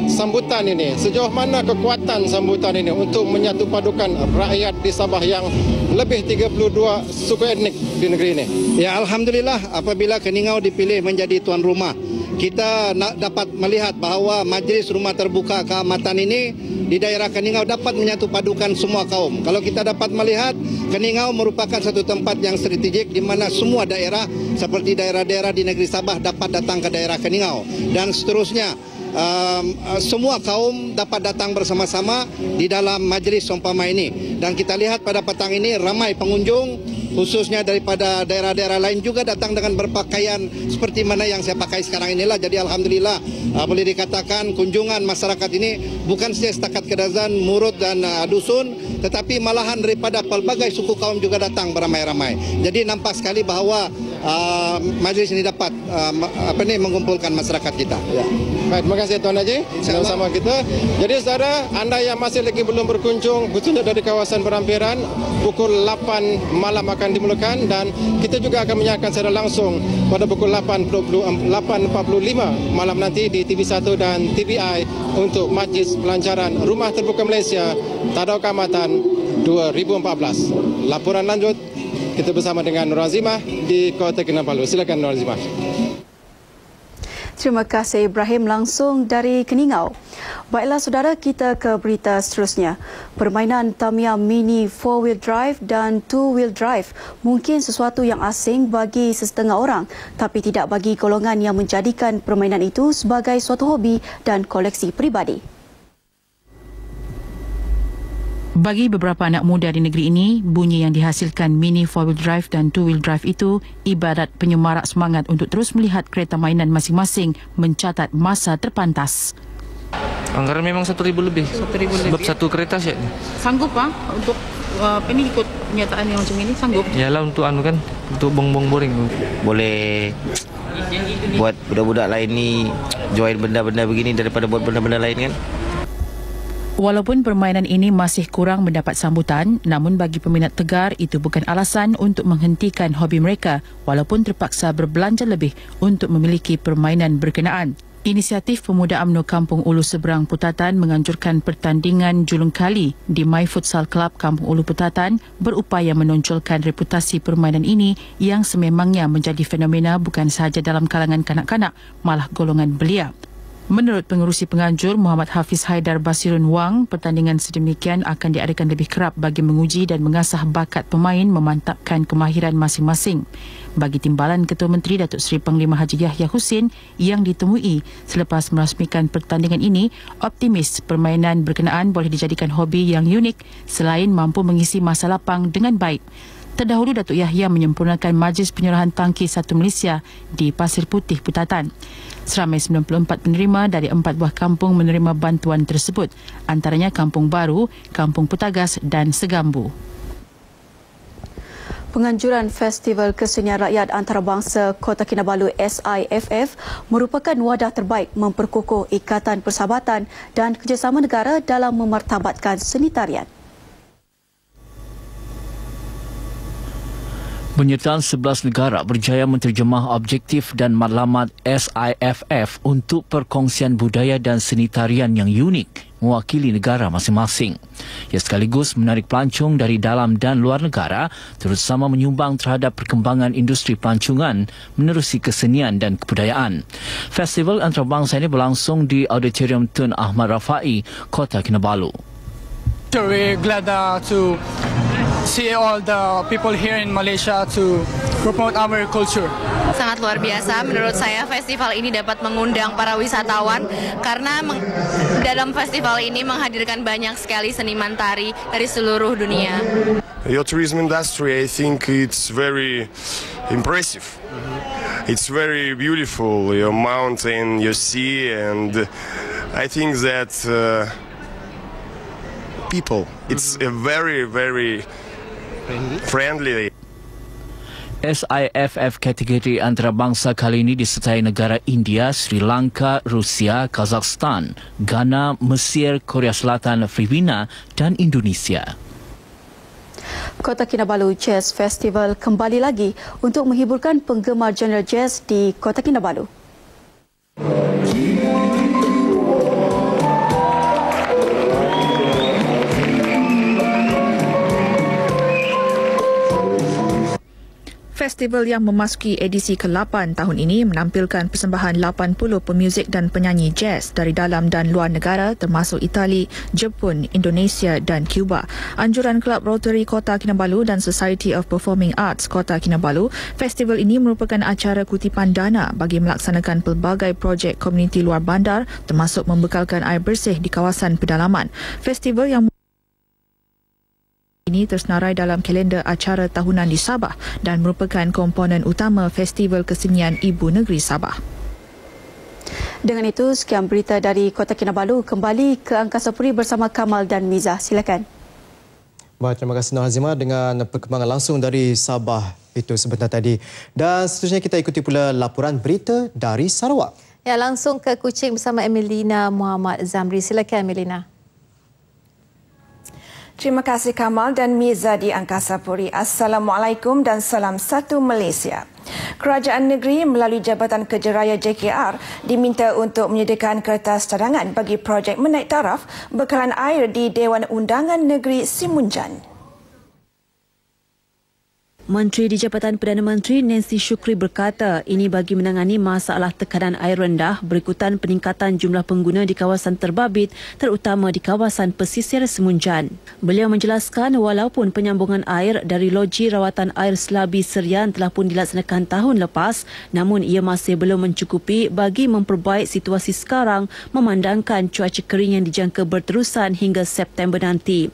Speaker 7: sambutan ini, sejauh mana kekuatan sambutan ini untuk menyatu padukan rakyat di Sabah yang lebih 32 suku etnik di negeri ini?
Speaker 24: Ya, alhamdulillah apabila Keningau dipilih menjadi tuan rumah, kita dapat melihat bahawa Majlis Rumah Terbuka Keamatan ini di daerah Keningau dapat menyatu padukan semua kaum. Kalau kita dapat melihat, Keningau merupakan satu tempat yang strategik di mana semua daerah seperti daerah-daerah di negeri Sabah dapat datang ke daerah Keningau, dan seterusnya semua kaum dapat datang bersama-sama di dalam majlis seumpama ini. Dan kita lihat pada petang ini ramai pengunjung khususnya daripada daerah-daerah lain juga datang dengan berpakaian seperti mana yang saya pakai sekarang inilah. Jadi alhamdulillah boleh dikatakan kunjungan masyarakat ini bukan saja setakat Kedazan, Murut dan dusun, tetapi malahan daripada pelbagai suku kaum juga datang beramai-ramai. Jadi nampak sekali bahawa majlis ini dapat mengumpulkan masyarakat kita. Ya.
Speaker 7: Baik, terima kasih Tuan Haji bersama kita. Jadi saudara, anda yang masih lagi belum berkunjung bertunda dari kawasan Berampiran, pukul 8 malam akan dimulakan dan kita juga akan menyiarkan secara langsung pada pukul 8.45 malam nanti di TV1 dan TVI untuk Majlis Pelancaran Rumah Terbuka Malaysia Tadau Keamatan 2014. Laporan lanjut kita bersama dengan Nur Azimah di Kota Kinabalu. Silakan Nur Azimah.
Speaker 3: Terima kasih Ibrahim langsung dari Keningau. Baiklah saudara, kita ke berita seterusnya. Permainan Tamiya Mini 4-wheel drive dan 2-wheel drive mungkin sesuatu yang asing bagi sesetengah orang, tapi tidak bagi golongan yang menjadikan permainan itu sebagai suatu hobi dan koleksi peribadi.
Speaker 4: Bagi beberapa anak muda di negeri ini, bunyi yang dihasilkan Mini 4-wheel drive dan 2-wheel drive itu ibarat penyemarak semangat untuk terus melihat kereta mainan masing-masing mencatat masa terpantas.
Speaker 8: Anggaran memang 1,000 lebih.
Speaker 9: 1,000 lebih.
Speaker 8: Sebab satu kereta saja.
Speaker 9: Sanggup untuk ini ikut penyataan yang macam ini, sanggup?
Speaker 8: Yalah untuk kan, untuk bong-bong boring.
Speaker 10: Boleh buat budak-budak lain ni join benda-benda begini daripada buat benda-benda lain kan.
Speaker 4: Walaupun permainan ini masih kurang mendapat sambutan, namun bagi peminat tegar itu bukan alasan untuk menghentikan hobi mereka walaupun terpaksa berbelanja lebih untuk memiliki permainan berkenaan. Inisiatif Pemuda UMNO Kampung Ulu Seberang Putatan menganjurkan pertandingan julung kali di My Futsal Club Kampung Ulu Putatan berupaya menonjolkan reputasi permainan ini yang sememangnya menjadi fenomena bukan sahaja dalam kalangan kanak-kanak, malah golongan belia. Menurut pengerusi penganjur Muhammad Hafiz Haidar Basirun Wang, pertandingan sedemikian akan diadakan lebih kerap bagi menguji dan mengasah bakat pemain memantapkan kemahiran masing-masing. Bagi timbalan Ketua Menteri Datuk Seri Panglima Haji Yahya Hussein yang ditemui selepas merasmikan pertandingan ini, optimis permainan berkenaan boleh dijadikan hobi yang unik selain mampu mengisi masa lapang dengan baik. Terdahulu Datuk Yahya menyempurnakan Majlis Penyerahan Tangki 1 Malaysia di Pasir Putih Putatan. Seramai 94 penerima dari 4 buah kampung menerima bantuan tersebut, antaranya Kampung Baru, Kampung Putagas dan Segambu.
Speaker 3: Penganjuran Festival Kesenian Rakyat Antarabangsa Kota Kinabalu SIFF merupakan wadah terbaik memperkukuh ikatan persahabatan dan kerjasama negara dalam memartabatkan seni tarian.
Speaker 6: Penyertaan 11 negara berjaya menterjemah objektif dan matlamat SIFF untuk perkongsian budaya dan seni tarian yang unik mewakili negara masing-masing. Ia sekaligus menarik pelancong dari dalam dan luar negara, terutama menyumbang terhadap perkembangan industri pelancongan menerusi kesenian dan kebudayaan. Festival antarabangsa ini berlangsung di Auditorium Tun Ahmad Rafai, Kota Kinabalu.
Speaker 25: We're glad to see all the people here in Malaysia to promote our culture.
Speaker 26: Sangat luar biasa menurut saya festival ini dapat mengundang para wisatawan karena dalam festival ini menghadirkan banyak sekali seniman tari dari seluruh dunia.
Speaker 27: Your tourism industry, I think it's very impressive. It's very beautiful, your mountain, your sea, and I think that people, it's a very, very friendly.
Speaker 6: SIFF kategori antarabangsa kali ini disertai negara India, Sri Lanka, Rusia, Kazakhstan, Ghana, Mesir, Korea Selatan, Filipina dan Indonesia.
Speaker 3: Kota Kinabalu Jazz Festival kembali lagi untuk menghiburkan penggemar genre jazz di Kota Kinabalu.
Speaker 28: Festival yang memasuki edisi ke-8 tahun ini menampilkan persembahan 80 pemuzik dan penyanyi jazz dari dalam dan luar negara termasuk Itali, Jepun, Indonesia dan Cuba. Anjuran Kelab Rotary Kota Kinabalu dan Society of Performing Arts Kota Kinabalu, festival ini merupakan acara kutipan dana bagi melaksanakan pelbagai projek komuniti luar bandar termasuk membekalkan air bersih di kawasan pedalaman. Festival yang Ini tersenarai dalam kalender acara tahunan di Sabah dan merupakan komponen utama Festival Kesenian Ibu Negeri Sabah.
Speaker 3: Dengan itu, sekian berita dari Kota Kinabalu. Kembali ke Angkasa Puri bersama Kamal dan Miza. Silakan.
Speaker 1: Baik, terima kasih Nur Hazimah dengan perkembangan langsung dari Sabah itu sebentar tadi. Dan seterusnya kita ikuti pula laporan berita dari Sarawak.
Speaker 2: Ya, langsung ke Kuching bersama Emelina Muhammad Zamri. Silakan Emelina.
Speaker 12: Terima kasih Kamal dan Miza di Angkasa Puri. Assalamualaikum dan salam satu Malaysia. Kerajaan negeri melalui Jabatan Kerja Raya JKR diminta untuk menyediakan kertas cadangan bagi projek menaik taraf bekalan air di Dewan Undangan Negeri Simunjan.
Speaker 13: Menteri di Jabatan Perdana Menteri Nancy Shukri berkata ini bagi menangani masalah tekanan air rendah berikutan peningkatan jumlah pengguna di kawasan terbabit terutama di kawasan pesisir Semunjan. Beliau menjelaskan walaupun penyambungan air dari loji rawatan air Selabi Serian telah pun dilaksanakan tahun lepas, namun ia masih belum mencukupi bagi memperbaik situasi sekarang memandangkan cuaca kering yang dijangka berterusan hingga September nanti.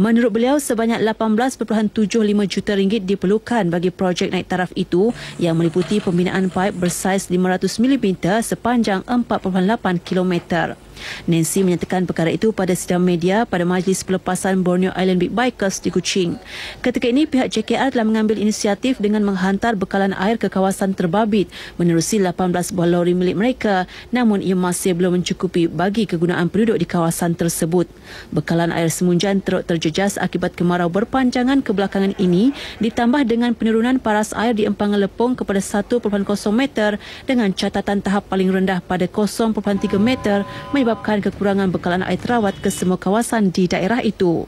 Speaker 13: Menurut beliau, sebanyak 18.75 juta ringgit diperlukan bagi projek naik taraf itu yang meliputi pembinaan paip bersaiz 500 mm sepanjang 4.8 km. Nancy menyatakan perkara itu pada sidang media pada Majlis Pelepasan Borneo Island Big Bikers di Kuching. Ketika ini, pihak JKR telah mengambil inisiatif dengan menghantar bekalan air ke kawasan terbabit menerusi 18 buah lori milik mereka, namun ia masih belum mencukupi bagi kegunaan penduduk di kawasan tersebut. Bekalan air Semunjan teruk terjejas akibat kemarau berpanjangan kebelakangan ini, ditambah dengan penurunan paras air di empangan Lepong kepada 1.0 meter dengan catatan tahap paling rendah pada 0.3 meter menyebabkan kekurangan bekalan air terawat ke semua kawasan di daerah itu.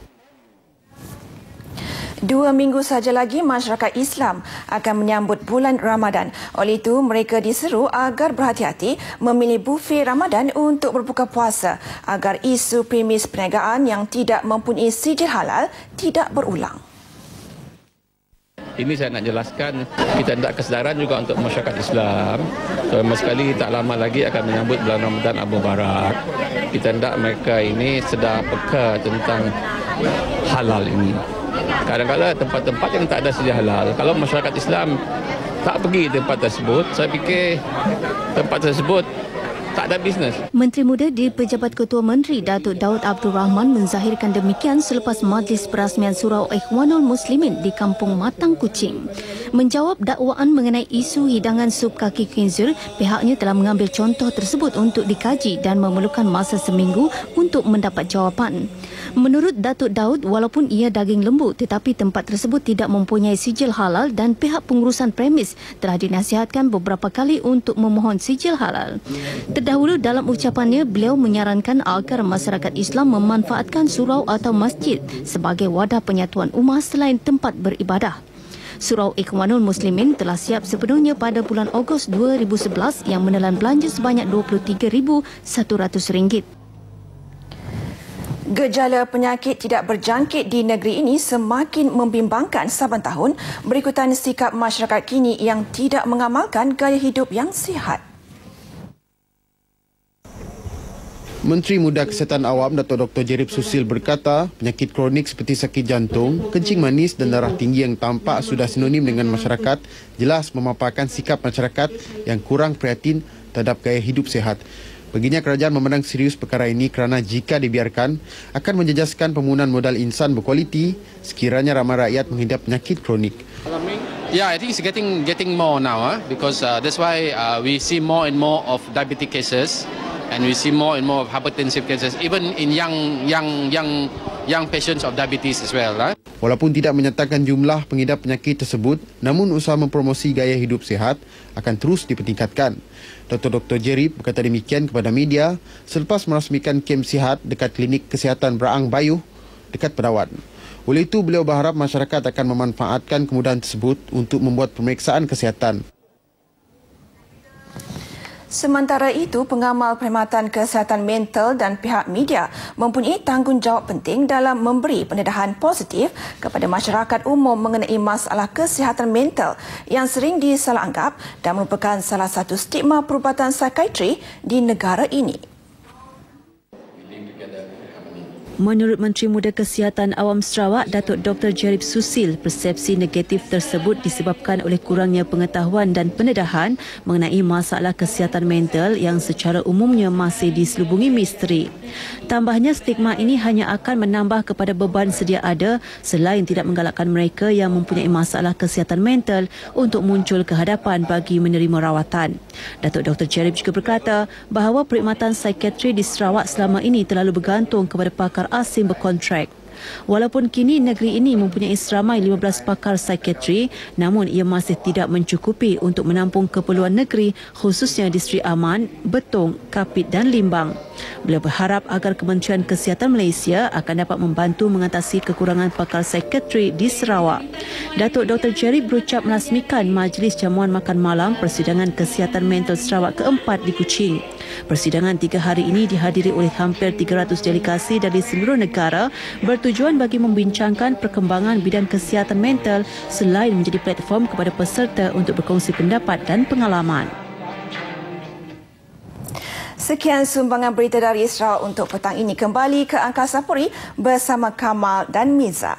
Speaker 12: 2 minggu saja lagi masyarakat Islam akan menyambut bulan Ramadan. Oleh itu, mereka diseru agar berhati-hati memilih bufet Ramadan untuk berbuka puasa agar isu premis perniagaan yang tidak mempunyai sijil halal tidak berulang.
Speaker 14: Ini saya nak jelaskan, kita hendak kesedaran juga untuk masyarakat Islam. Terutama sekali tak lama lagi akan menyambut bulan Ramadan Al-Mubarak. Kita hendak mereka ini sedar peka tentang halal ini. Kadang-kadang tempat-tempat yang tak ada sedia halal, kalau masyarakat Islam tak pergi tempat tersebut, saya fikir tempat tersebut tak ada bisnes.
Speaker 13: Menteri Muda di Pejabat Ketua Menteri Datuk Daud Abdul Rahman menzahirkan demikian selepas majlis perasmian Surau Ikhwanul Muslimin di Kampung Matang, Kuching. Menjawab dakwaan mengenai isu hidangan sup kaki khinzir, pihaknya telah mengambil contoh tersebut untuk dikaji dan memerlukan masa seminggu untuk mendapat jawapan. Menurut Datuk Daud, walaupun ia daging lembu tetapi tempat tersebut tidak mempunyai sijil halal dan pihak pengurusan premis telah dinasihatkan beberapa kali untuk memohon sijil halal. Terdahulu dalam ucapannya, beliau menyarankan agar masyarakat Islam memanfaatkan surau atau masjid sebagai wadah penyatuan ummah selain tempat beribadah. Surau Ikhwanul Muslimin telah siap sepenuhnya pada bulan Ogos 2011 yang menelan belanja sebanyak RM23,100.
Speaker 12: Gejala penyakit tidak berjangkit di negeri ini semakin membimbangkan saban tahun berikutan sikap masyarakat kini yang tidak mengamalkan gaya hidup yang sihat.
Speaker 15: Menteri Muda Kesihatan Awam Datuk Dr. Jerip Susil berkata, penyakit kronik seperti sakit jantung, kencing manis dan darah tinggi yang tampak sudah sinonim dengan masyarakat jelas memaparkan sikap masyarakat yang kurang prihatin terhadap gaya hidup sihat. Baginya, kerajaan memandang serius perkara ini kerana jika dibiarkan akan menjejaskan pembangunan modal insan berkualiti sekiranya ramai rakyat menghidap penyakit kronik.
Speaker 16: Yeah, I think it's getting more now because that's why we see more and more of diabetic cases and we see more and more of hypertensive cases even in young patients of diabetes as well.
Speaker 15: Walaupun tidak menyatakan jumlah pengidap penyakit tersebut, namun usaha mempromosi gaya hidup sihat akan terus dipertingkatkan. Dr. Jerip berkata demikian kepada media selepas merasmikan kem sihat dekat klinik kesihatan Beraang Bayuh dekat Pedawan. Oleh itu, beliau berharap masyarakat akan memanfaatkan kemudahan tersebut untuk membuat pemeriksaan kesihatan.
Speaker 12: Sementara itu, pengamal perkhidmatan kesihatan mental dan pihak media mempunyai tanggungjawab penting dalam memberi pendedahan positif kepada masyarakat umum mengenai masalah kesihatan mental yang sering disalahanggap dan merupakan salah satu stigma perubatan psikiatri di negara ini.
Speaker 13: Menurut Menteri Muda Kesihatan Awam Sarawak, Datuk Dr. Jerip Susil, persepsi negatif tersebut disebabkan oleh kurangnya pengetahuan dan pendedahan mengenai masalah kesihatan mental yang secara umumnya masih diselubungi misteri. Tambahnya, stigma ini hanya akan menambah kepada beban sedia ada selain tidak menggalakkan mereka yang mempunyai masalah kesihatan mental untuk muncul ke hadapan bagi menerima rawatan. Datuk Dr. Jerip juga berkata bahawa perkhidmatan psikiatri di Sarawak selama ini terlalu bergantung kepada pakar asing berkontrak. Walaupun kini negeri ini mempunyai seramai 15 pakar psikiatri, namun ia masih tidak mencukupi untuk menampung keperluan negeri, khususnya di Seri Aman, Betong, Kapit dan Limbang. Beliau berharap agar Kementerian Kesihatan Malaysia akan dapat membantu mengatasi kekurangan pakar psikiatri di Sarawak. Datuk Dr. Jerry berucap merasmikan Majlis Jamuan Makan Malam Persidangan Kesihatan Mental Sarawak keempat di Kuching. Persidangan 3 hari ini dihadiri oleh hampir 300 delegasi dari seluruh negara bertujuan bagi membincangkan perkembangan bidang kesihatan mental selain menjadi platform kepada peserta untuk berkongsi pendapat dan pengalaman.
Speaker 12: Sekian sumbangan berita dari Sarawak untuk petang ini. Kembali ke Angkasa Puri bersama Kamal dan Miza.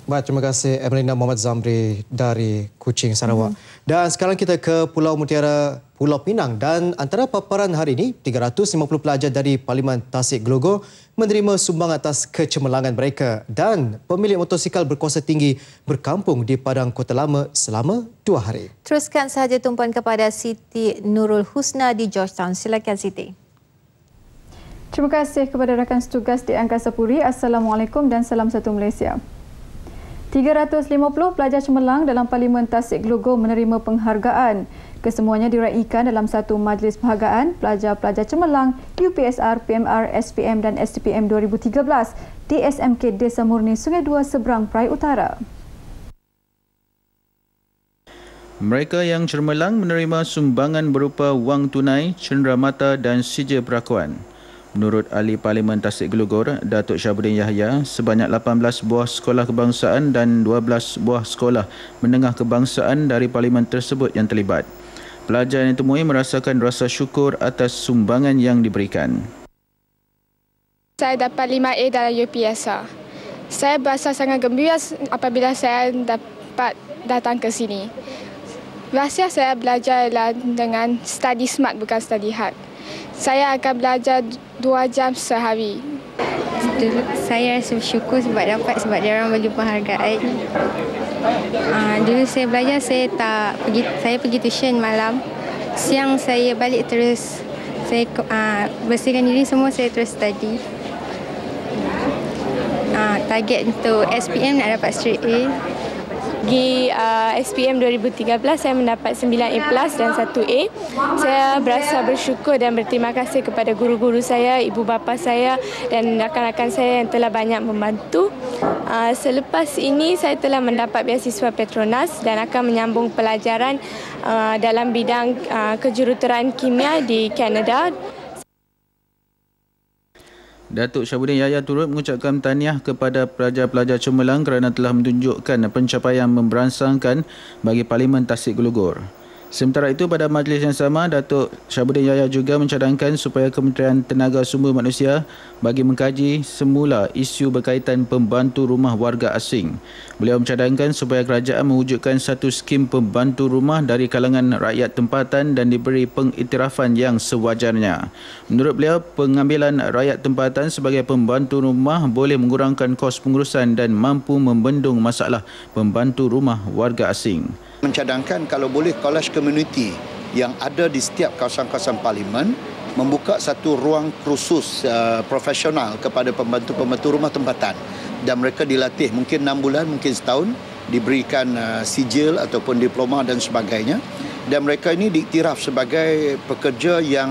Speaker 1: Baik, terima kasih Emelina Muhammad Zamri dari Kuching, Sarawak. Dan sekarang kita ke Pulau Mutiara, Pulau Pinang. Dan antara paparan hari ini, 350 pelajar dari Parlimen Tasik Glogor menerima sumbangan atas kecemerlangan mereka. Dan pemilik motosikal berkuasa tinggi berkampung di Padang Kota Lama selama 2 hari.
Speaker 2: Teruskan sahaja tumpuan kepada Siti Nurul Husna di Georgetown. Silakan Siti.
Speaker 5: Terima kasih kepada rakan setugas di Angkasa Puri. Assalamualaikum dan salam satu Malaysia. 350 pelajar cemerlang dalam Parlimen Tasik Glogor menerima penghargaan. Kesemuanya diraikan dalam satu majlis penghargaan pelajar-pelajar cemerlang UPSR, PMR, SPM dan STPM 2013 di SMK Desa Murni Sungai Dua Seberang Perai Utara.
Speaker 11: Mereka yang cemerlang menerima sumbangan berupa wang tunai, cenderamata dan sijil perakuan. Menurut Ahli Parlimen Tasik Glogor, Datuk Syabuddin Yahya, sebanyak 18 buah sekolah kebangsaan dan 12 buah sekolah menengah kebangsaan dari parlimen tersebut yang terlibat. Pelajar yang ditemui merasakan rasa syukur atas sumbangan yang diberikan.
Speaker 17: Saya dapat 5A dalam UPSR. Saya berasa sangat gembira apabila saya dapat datang ke sini. Rahsia saya belajar dengan study smart bukan study hard. Saya akan belajar 2 jam sehari.
Speaker 18: Saya rasa bersyukur sebab dia orang bagi penghargaan. Dulu saya belajar, saya pergi tuition malam. Siang saya balik terus. Saya bersihkan diri semua, saya terus study. Target untuk SPM nak dapat straight A. Di SPM 2013 saya mendapat 9A+ dan 1A. Saya berasa bersyukur dan berterima kasih kepada guru-guru saya, ibu bapa saya dan rakan-rakan saya yang telah banyak membantu. Selepas ini saya telah mendapat beasiswa Petronas dan akan menyambung pelajaran dalam bidang kejuruteraan kimia di Kanada.
Speaker 11: Datuk Syabuddin Yahya turut mengucapkan tahniah kepada pelajar-pelajar cemerlang kerana telah menunjukkan pencapaian memberangsangkan bagi Parlimen Tasik Glogor. Sementara itu, pada majlis yang sama, Datuk Syabuddin Yahya juga mencadangkan supaya Kementerian Tenaga Sumber Manusia bagi mengkaji semula isu berkaitan pembantu rumah warga asing. Beliau mencadangkan supaya kerajaan mewujudkan satu skim pembantu rumah dari kalangan rakyat tempatan dan diberi pengiktirafan yang sewajarnya. Menurut beliau, pengambilan rakyat tempatan sebagai pembantu rumah boleh mengurangkan kos pengurusan dan mampu membendung masalah pembantu rumah warga asing.
Speaker 19: Mencadangkan kalau boleh college community yang ada di setiap kawasan-kawasan parlimen membuka satu ruang kursus profesional kepada pembantu-pembantu rumah tempatan dan mereka dilatih mungkin 6 bulan, mungkin setahun, diberikan sijil ataupun diploma dan sebagainya dan mereka ini diiktiraf sebagai pekerja yang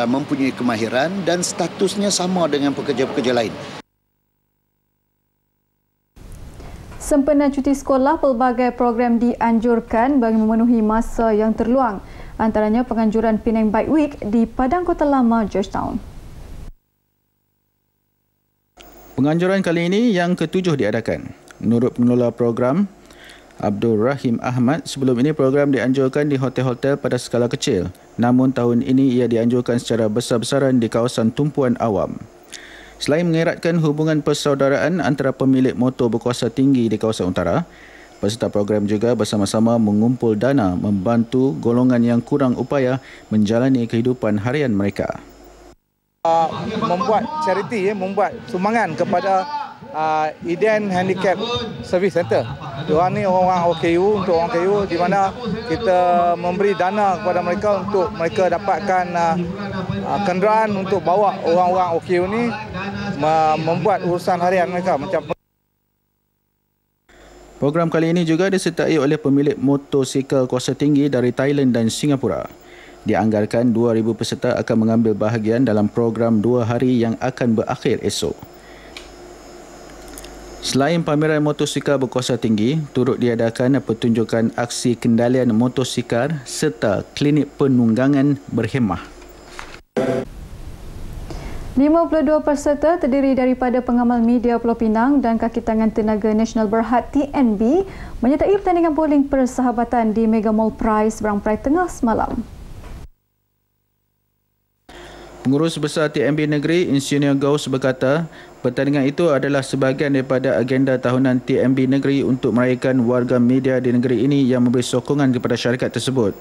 Speaker 19: mempunyai kemahiran dan statusnya sama dengan pekerja-pekerja lain.
Speaker 5: Sempena cuti sekolah, pelbagai program dianjurkan bagi memenuhi masa yang terluang. Antaranya penganjuran Penang Bike Week di Padang Kota Lama, Georgetown.
Speaker 11: Penganjuran kali ini yang ke-7 diadakan. Menurut pengelola program, Abdul Rahim Ahmad, sebelum ini program dianjurkan di hotel-hotel pada skala kecil. Namun tahun ini ia dianjurkan secara besar-besaran di kawasan tumpuan awam. Selain mengeratkan hubungan persaudaraan antara pemilik motor berkuasa tinggi di kawasan utara, peserta program juga bersama-sama mengumpul dana membantu golongan yang kurang upaya menjalani kehidupan harian mereka.
Speaker 7: Membuat charity, membuat sumbangan kepada Eden Handicap Service Center. Diorang ni orang-orang OKU, untuk orang OKU, di mana kita memberi dana kepada mereka untuk mereka dapatkan kenderaan untuk bawa orang-orang OKU ni membuat urusan harian mereka. Macam
Speaker 11: program kali ini juga disertai oleh pemilik motosikal kuasa tinggi dari Thailand dan Singapura. Dianggarkan 2,000 peserta akan mengambil bahagian dalam program 2 hari yang akan berakhir esok. Selain pameran motosikal berkuasa tinggi, turut diadakan pertunjukan aksi kendalian motosikal serta klinik penunggangan berhemah.
Speaker 5: 52 peserta terdiri daripada pengamal media Pulau Pinang dan kaki tangan Tenaga Nasional Berhad TNB menyertai pertandingan bowling persahabatan di Mega Mall Prize Berang Perai Tengah semalam.
Speaker 11: Pengurus Besar TNB Negeri, Insinyur Gauss berkata, pertandingan itu adalah sebahagian daripada agenda tahunan TNB Negeri untuk merayakan warga media di negeri ini yang memberi sokongan kepada syarikat tersebut.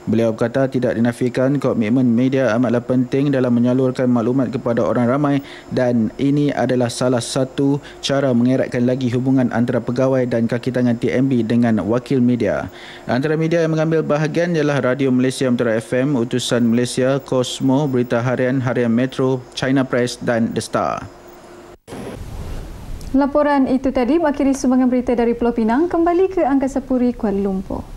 Speaker 11: Beliau berkata tidak dinafikan komitmen media amatlah penting dalam menyalurkan maklumat kepada orang ramai dan ini adalah salah satu cara mengeratkan lagi hubungan antara pegawai dan kaki tangan TNB dengan wakil media. Antara media yang mengambil bahagian ialah Radio Malaysia Mentera FM, Utusan Malaysia, Cosmo, Berita Harian, Harian Metro, China Press dan The Star.
Speaker 5: Laporan itu tadi mengakhiri sumbangan berita dari Pulau Pinang. Kembali ke Angkasa Puri, Kuala Lumpur.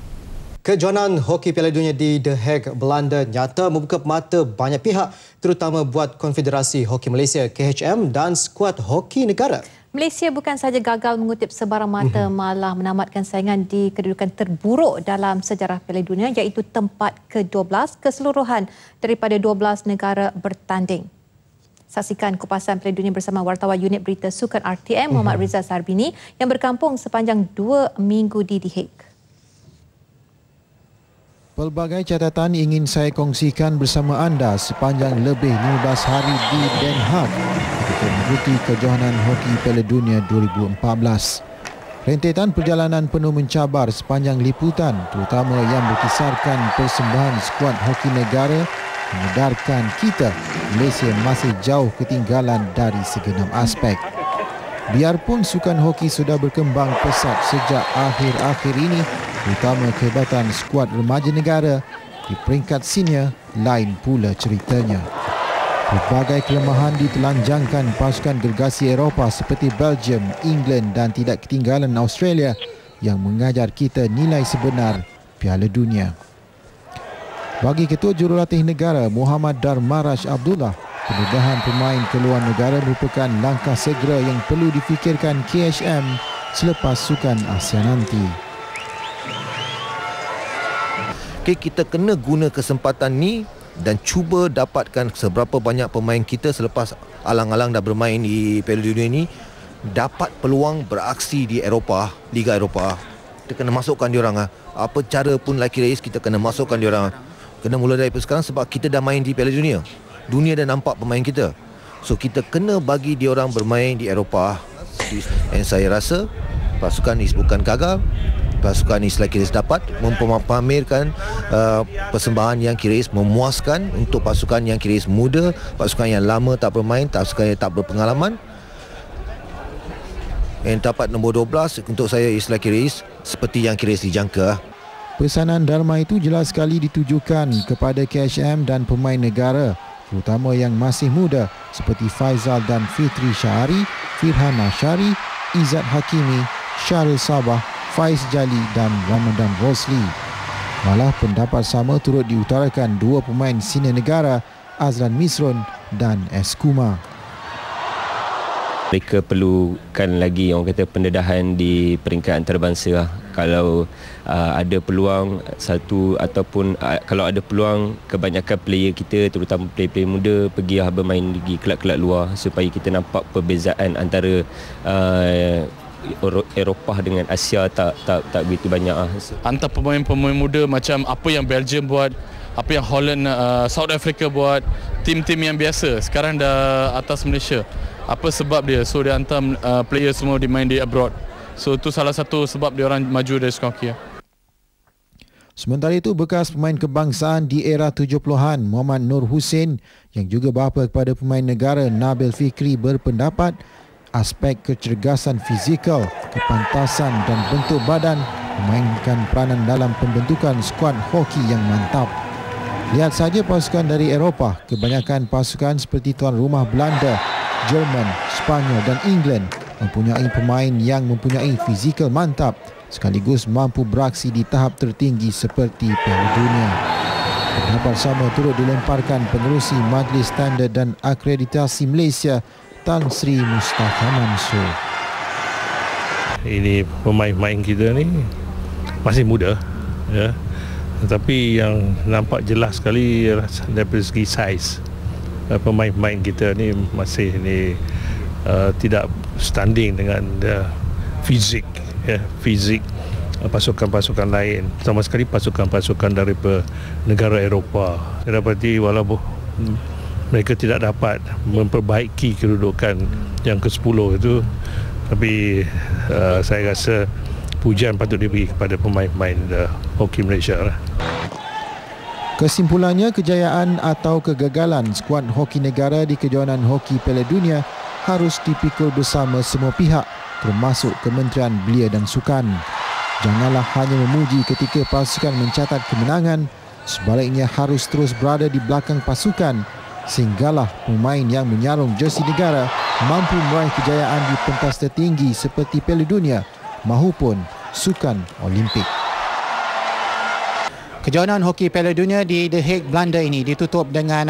Speaker 1: Kejohanan Hoki Piala Dunia di The Hague, Belanda nyata membuka mata banyak pihak terutama buat Konfederasi Hoki Malaysia KHM dan skuad hoki negara.
Speaker 2: Malaysia bukan sahaja gagal mengutip sebarang mata, malah menamatkan saingan di kedudukan terburuk dalam sejarah Piala Dunia iaitu tempat ke-12 keseluruhan daripada 12 negara bertanding. Saksikan kupasan Piala Dunia bersama wartawan unit berita sukan RTM Muhammad Rizal Sarbini yang berkampung sepanjang 2 minggu di The Hague.
Speaker 8: Pelbagai catatan ingin saya kongsikan bersama anda sepanjang lebih 15 hari di Den Haag ketika mengikuti kejohanan Hoki Piala Dunia 2014. Rentetan perjalanan penuh mencabar sepanjang liputan terutama yang berkisarkan persembahan skuad hoki negara mengedarkan kita Malaysia masih jauh ketinggalan dari segenap aspek. Biarpun sukan hoki sudah berkembang pesat sejak akhir-akhir ini, terutama kehebatan skuad remaja negara, di peringkat senior lain pula ceritanya. Berbagai kelemahan ditelanjangkan pasukan gergasi Eropah seperti Belgium, England dan tidak ketinggalan Australia yang mengajar kita nilai sebenar Piala Dunia. Bagi Ketua Jurulatih Negara Muhammad Darmarash Abdullah, pendedahan pemain keluar negara merupakan langkah segera yang perlu difikirkan KHM selepas Sukan Asia nanti.
Speaker 9: Kita kena guna kesempatan ni dan cuba dapatkan seberapa banyak pemain kita selepas alang-alang dah bermain di Piala Dunia ni dapat peluang beraksi di Eropah, Liga Eropah. Kita kena masukkan diorang. Apa cara pun like race kita kena masukkan diorang. Kena mula dari sekarang sebab kita dah main di Piala Dunia. Dunia dah nampak pemain kita. So kita kena bagi diorang bermain di Eropah. Dan saya rasa pasukan ini bukan gagal. Pasukan ini selagi dapat memamerkan persembahan yang kira memuaskan untuk pasukan yang kira muda, pasukan yang lama tak bermain, pasukan yang tak berpengalaman. Yang dapat nombor 12 untuk saya Isla Kiris seperti yang Kiris dijangka.
Speaker 8: Pesanan Dharma itu jelas sekali ditujukan kepada KHM dan pemain negara, terutama yang masih muda seperti Faizal dan Fitri Syahari, Firhan Ashari, Izzat Hakimi, Syaril Sabah, Faiz Jali dan Ramadan Rosli. Malah pendapat sama turut diutarakan dua pemain senior negara, Azlan Misron dan Eskuma.
Speaker 20: Mereka perlukan lagi orang kata pendedahan di peringkat antarabangsa. Kalau ada peluang satu ataupun kalau ada peluang kebanyakan player kita terutama player-player muda pergi bermain di kelab-kelab luar supaya kita nampak perbezaan antara Eropah dengan Asia tak begitu banyak.
Speaker 21: Antara pemain-pemain muda macam apa yang Belgium buat, apa yang Holland, South Africa buat, tim-tim yang biasa sekarang dah atas Malaysia. apa sebab dia. So dia hantar player semua dimain di abroad. So itu salah satu sebab dia orang maju dari skor hoki.
Speaker 8: Sementara itu, bekas pemain kebangsaan di era 70-an Muhammad Nur Hussein yang juga bapa kepada pemain negara Nabil Fikri berpendapat aspek kecergasan fizikal, kepantasan dan bentuk badan memainkan peranan dalam pembentukan skuad hoki yang mantap. Lihat saja pasukan dari Eropah, kebanyakan pasukan seperti tuan rumah Belanda, Jerman, Sepanyol dan England mempunyai pemain yang mempunyai fizikal mantap sekaligus mampu beraksi di tahap tertinggi seperti Piala Dunia. Pendapat sama turut dilemparkan pengerusi Majlis Standard dan Akreditasi Malaysia Tan Sri Mustafa Mansur.
Speaker 4: Ini pemain-pemain kita ni masih muda, ya. Tetapi yang nampak jelas sekali dari segi saiz. Pemain-pemain kita ni masih tidak standing dengan fizik, ya, fizik pasukan-pasukan lain, sama sekali pasukan-pasukan daripada negara Eropah. Saya dapati walaupun mereka tidak dapat memperbaiki kedudukan yang ke-10 itu, tapi saya rasa pujian patut diberi kepada pemain-pemain hoki Malaysia lah.
Speaker 8: Kesimpulannya, kejayaan atau kegagalan skuad hoki negara di kejohanan hoki Piala Dunia harus dipikul bersama semua pihak, termasuk Kementerian Belia dan Sukan. Janganlah hanya memuji ketika pasukan mencatat kemenangan, sebaliknya harus terus berada di belakang pasukan sehinggalah pemain yang menyarung jersey negara mampu meraih kejayaan di pentas tertinggi seperti Piala Dunia maupun Sukan Olimpik.
Speaker 10: Kejohanan hoki Piala Dunia di The Hague, Belanda ini ditutup dengan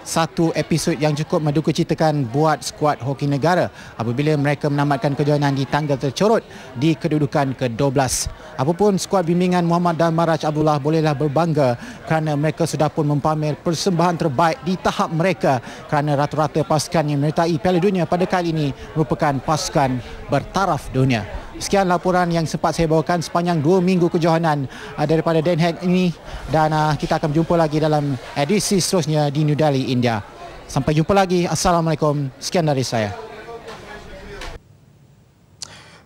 Speaker 10: satu episod yang cukup mendukacitakan buat skuad hoki negara apabila mereka menamatkan kejohanan di tanggal tercorot di kedudukan ke-12. Apapun, skuad bimbingan Muhammad dan Maraj Abdullah bolehlah berbangga kerana mereka sudah pun mempamer persembahan terbaik di tahap mereka kerana rata-rata pasukan yang menyertai Piala Dunia pada kali ini merupakan pasukan bertaraf dunia. Sekian laporan yang sempat saya bawakan sepanjang 2 minggu kejohanan daripada Den Haag ini, dan kita akan berjumpa lagi dalam edisi seterusnya di New Delhi, India. Sampai jumpa lagi. Assalamualaikum. Sekian dari saya.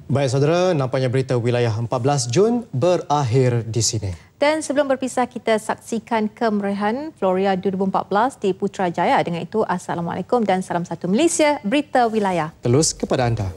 Speaker 1: Baik saudara, nampaknya berita wilayah 14 Jun berakhir di sini.
Speaker 2: Dan sebelum berpisah, kita saksikan kemeriahan Floria 2014 di Putrajaya. Dengan itu, Assalamualaikum dan salam satu Malaysia, berita wilayah.
Speaker 1: Terus kepada anda.